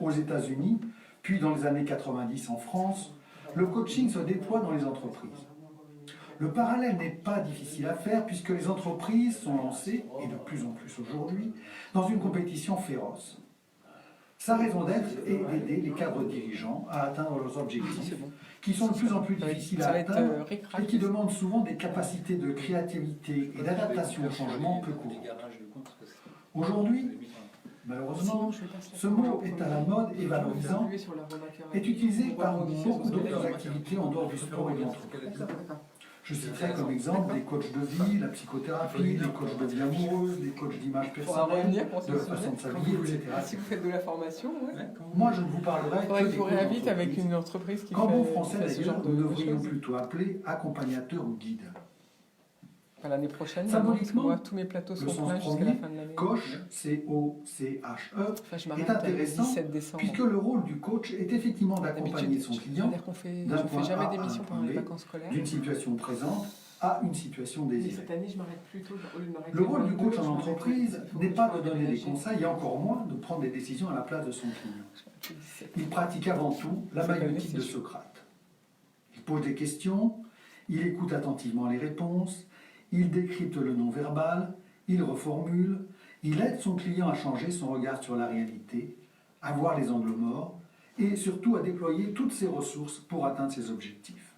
aux États-Unis, puis dans les années 90 en France, le coaching se déploie dans les entreprises. Le parallèle n'est pas difficile à faire puisque les entreprises sont lancées, et de plus en plus aujourd'hui, dans une compétition féroce. Sa raison d'être est d'aider les cadres dirigeants à atteindre leurs objectifs, C'est bon. qui sont de plus en plus difficiles à Ça va être atteindre ric-rac. et qui demandent souvent des capacités de créativité et d'adaptation au changement peu courantes. Aujourd'hui, malheureusement, Sinon, je vais passer la ce parole mot au est à premier. la mode et Je vais valorisant, appuyer sur l'aromathérapie. est utilisé On va par modifier beaucoup son d'autres soleil. activités en dehors du sport et de l'entreprise. D'accord, d'accord. Je citerai comme exemple les coachs de vie, la psychothérapie, les coachs de vie amoureuse, les coachs d'image Il faudra personnelle, revenir pour de ce la sujet. façon de s'habiller, etc. Si vous faites de la formation, ouais. Moi, je ne vous parlerai Il faudrait que que des je vous coachs réinvite avec d'entreprise. une entreprise qui Qu'en fait, bon français qui fait ce d'ailleurs, genre nous de devrions choses. plutôt appeler accompagnateur ou guide. Enfin, l'année prochaine, Symboliquement, moi, tous mes plateaux le sont sens pleins jusqu'à premier, la fin de l'année. Coach, C-O-C-H-E, Enfin, je m'arrête est intéressant le 17 décembre. puisque le rôle du coach est effectivement d'accompagner son client C'est-à-dire qu'on fait, d'un je ne point fais jamais A à d'émission un pendant point les B, vacances scolaires. d'une situation présente à une situation Mais désirée. cette année, je m'arrête plus tôt. Au lieu de m'arrêter Le rôle le du 22, coach je en m'arrête entreprise il faut n'est que pas je de donner des m'aménage. conseils et encore moins de prendre des décisions à la place de son client. Je m'arrête le 17. Il pratique avant tout la Cette année, maïeutique c'est de chaud. Socrate. Il pose des questions, il écoute attentivement les réponses, il décrypte le non-verbal, il reformule, il aide son client à changer son regard sur la réalité, à voir les angles morts et surtout à déployer toutes ses ressources pour atteindre ses objectifs.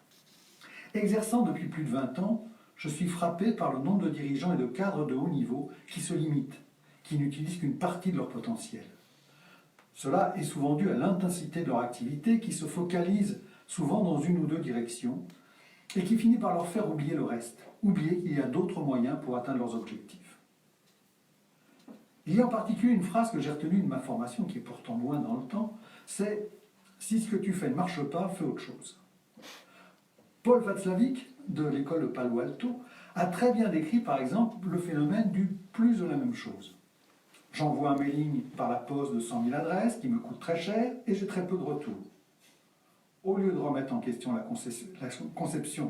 Exerçant depuis plus de 20 ans, je suis frappé par le nombre de dirigeants et de cadres de haut niveau qui se limitent, qui n'utilisent qu'une partie de leur potentiel. Cela est souvent dû à l'intensité de leur activité qui se focalise souvent dans une ou deux directions et qui finit par leur faire oublier le reste, oublier qu'il y a d'autres moyens pour atteindre leurs objectifs. Il y a en particulier une phrase que j'ai retenue de ma formation, qui est pourtant loin dans le temps, c'est « Si ce que tu fais ne marche pas, fais autre chose ». Paul Václavic, de l'école de Palo Alto, a très bien décrit par exemple le phénomène du plus de la même chose. J'envoie un mailing par la poste de 100 000 adresses qui me coûte très cher et j'ai très peu de retour. Au lieu de remettre en question la conception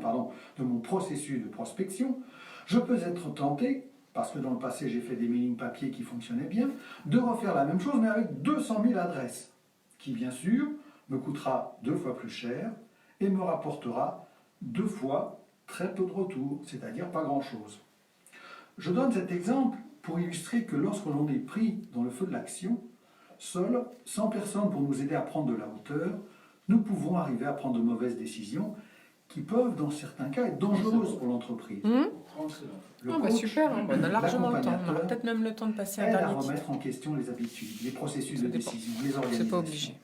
de mon processus de prospection, je peux être tenté, parce que dans le passé j'ai fait des mailings papier qui fonctionnaient bien, de refaire la même chose mais avec 200 000 adresses, qui bien sûr me coûtera 2 fois plus cher et me rapportera 2 fois très peu de retour, c'est-à-dire pas grand-chose. Je donne cet exemple pour illustrer que lorsque l'on est pris dans le feu de l'action, seul, sans personne pour nous aider à prendre de la hauteur, nous pouvons arriver à prendre de mauvaises décisions qui peuvent, dans certains cas, être dangereuses pour l'entreprise. 30 secondes. Le Ah bah coach, super, hein. On a largement le temps. On aura l'accompagnateur, peut-être même le temps de passer un aide à dernier titre. remettre en question les habitudes, les processus Ça de dépend. décision, les C'est organisations. pas obligé.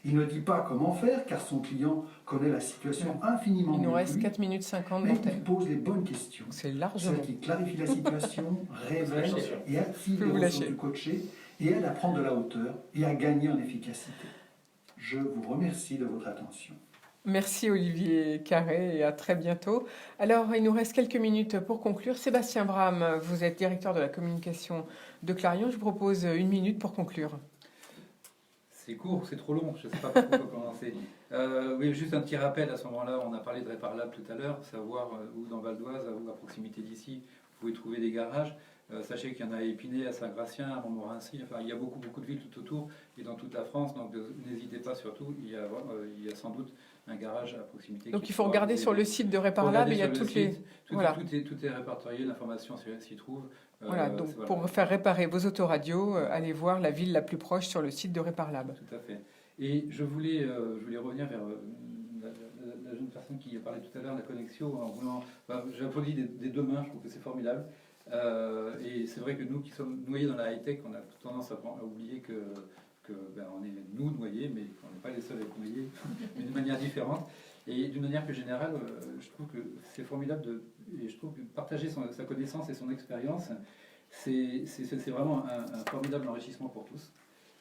Il ne dit pas comment faire car son client connaît la situation infiniment Il nous mieux reste que lui, 4 minutes 50 mais il d'antenne. pose les bonnes questions. C'est largement. Celles qui clarifient la situation, révèlent Attention. et activent Je les vous ressources lâcher. du coaché et aident à prendre de la hauteur et à gagner en efficacité. Je vous remercie de votre attention. Merci Olivier Carré et à très bientôt. Alors, il nous reste quelques minutes pour conclure. Sébastien Bram, vous êtes directeur de la communication de Clarion. Je vous propose 1 minute pour conclure. C'est court, c'est trop long, je ne sais pas par où commencer. Oui, juste un petit rappel à ce moment-là, on a parlé de Réparlable tout à l'heure, savoir où dans Val d'Oise, ou à proximité d'ici, vous pouvez trouver des garages. Sachez qu'il y en a à Épinay, à Saint-Gratien, à Montmorency, enfin il y a beaucoup de villes tout autour et dans toute la France, donc n'hésitez pas surtout, il y a sans doute un garage à proximité. Donc, qui il faut pourra regarder vous sur le aider. site de Faut Réparlable. regarder Il y a sur le toutes les... site, Voilà. Tout est répertorié, l'information s'y trouve. Voilà, donc voilà. pour faire réparer vos autoradios, allez voir la ville la plus proche sur le site de Réparlable. Tout à fait. Et je voulais revenir vers la jeune personne qui a parlé tout à l'heure de la Connexio en voulant. J'applaudis des deux mains, je trouve que c'est formidable. Et c'est vrai que nous qui sommes noyés dans la high-tech, on a tendance à oublier que on est nous noyés, mais qu'on n'est pas les seuls à être noyés, mais d'une manière différente. Et d'une manière plus générale, je trouve que c'est formidable et je trouve que partager sa connaissance et son expérience, c'est vraiment un formidable enrichissement pour tous.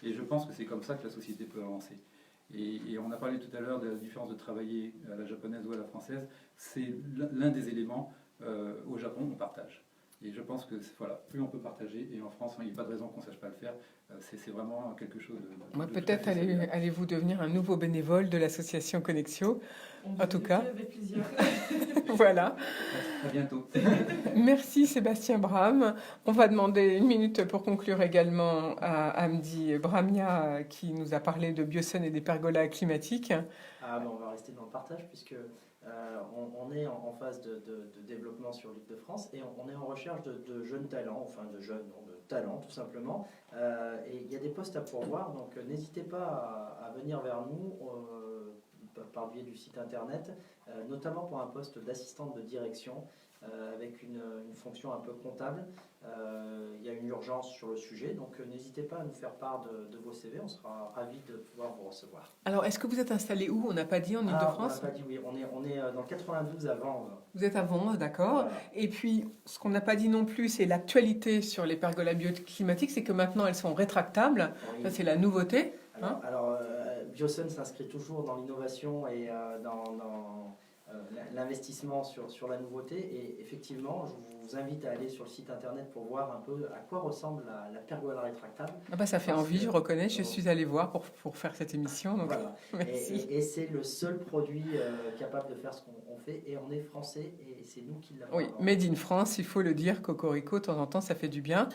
Et je pense que c'est comme ça que la société peut avancer. Et on a parlé tout à l'heure de la différence de travailler à la japonaise ou à la française. C'est l'un des éléments. Au Japon, on partage. Et je pense que voilà, plus on peut partager, et en France, il n'y a pas de raison qu'on ne sache pas le faire. C'est vraiment quelque chose de... Moi, de peut-être tout à fait formidable. allez-vous devenir un nouveau bénévole de l'association Connexio. En tout cas. Avec plaisir. Voilà. À bientôt. Merci Sébastien Bram. On va demander 1 minute pour conclure également à Hamdi Bramia qui nous a parlé de Biosun et des pergolas climatiques. Ah, mais on va rester dans le partage puisque on est en phase de développement sur l'Île-de-France et on est en recherche de jeunes talents, enfin de jeunes, non, de talents tout simplement. Et il y a des postes à pourvoir, donc n'hésitez pas à venir vers nous par le biais du site internet, notamment pour un poste d'assistante de direction avec une fonction un peu comptable. Il y a une urgence sur le sujet, donc n'hésitez pas à nous faire part de vos CV, on sera ravis de pouvoir vous recevoir. Alors, est-ce que vous êtes installé où? On n'a pas dit, en On Ile-de-France? n'a pas dit oui, on est dans 92 à Vanves. Vous êtes à Vanves, d'accord. Voilà. Et puis, ce qu'on n'a pas dit non plus, c'est l'actualité sur les pergolas bioclimatiques, c'est que maintenant, elles sont rétractables. Oui. Ça, c'est la nouveauté. Alors, Biosun s'inscrit toujours dans l'innovation et dans l'investissement sur la nouveauté. Et effectivement, je vous invite à aller sur le site internet pour voir un peu à quoi ressemble la pergola rétractable. Ah bah, ça fait Parce envie, que- je reconnais. Je suis allée voir pour faire cette émission. Donc, Voilà. merci. Et c'est le seul produit capable de faire ce qu'on fait. Et on est français et c'est nous qui l'avons. Oui, inventé. made in France, il faut le dire. Cocorico, de temps en temps, ça fait du bien.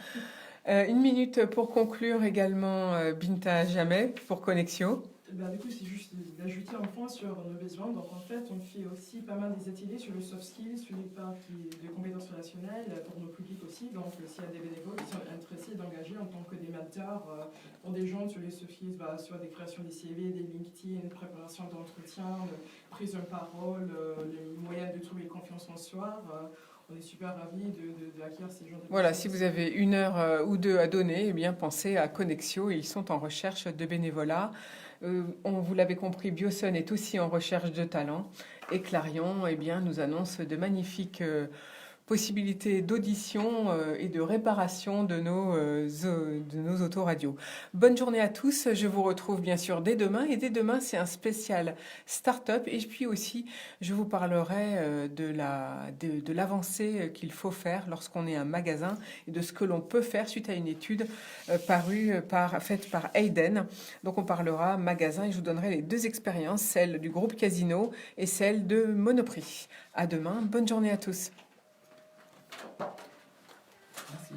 1 minute pour conclure également, Binta Jamais, pour Connexio. Du coup, c'est juste d'ajouter un point sur nos besoins. Donc, en fait, on fait aussi pas mal des ateliers sur le soft skills, sur les parties de compétences relationnelles, pour nos publics aussi. Donc, s'il y a des bénévoles qui sont intéressés d'engager en tant que des mentors pour des gens sur les soft skills, sur des créations des CV, des LinkedIn, préparation d'entretien, prise de parole, les moyens de trouver confiance en soi. On est super ravis d'acquérir ces gens de Voilà, personnes. si vous avez 1 heure ou 2 à donner, eh bien, pensez à Connexio. Ils sont en recherche de bénévolat. Vous l'avez compris, Biosun est aussi en recherche de talents. Et Clarion, eh bien, nous annonce de magnifiques possibilités d'audition et de réparation de nos autoradios. Bonne journée à tous. Je vous retrouve bien sûr dès demain. Et dès demain, c'est un spécial start-up. Et puis aussi, je vous parlerai de l'avancée qu'il faut faire lorsqu'on est un magasin et de ce que l'on peut faire suite à une étude faite par Hayden. Donc on parlera magasin et je vous donnerai les 2 expériences, celle du groupe Casino et celle de Monoprix. À demain. Bonne journée à tous. Merci.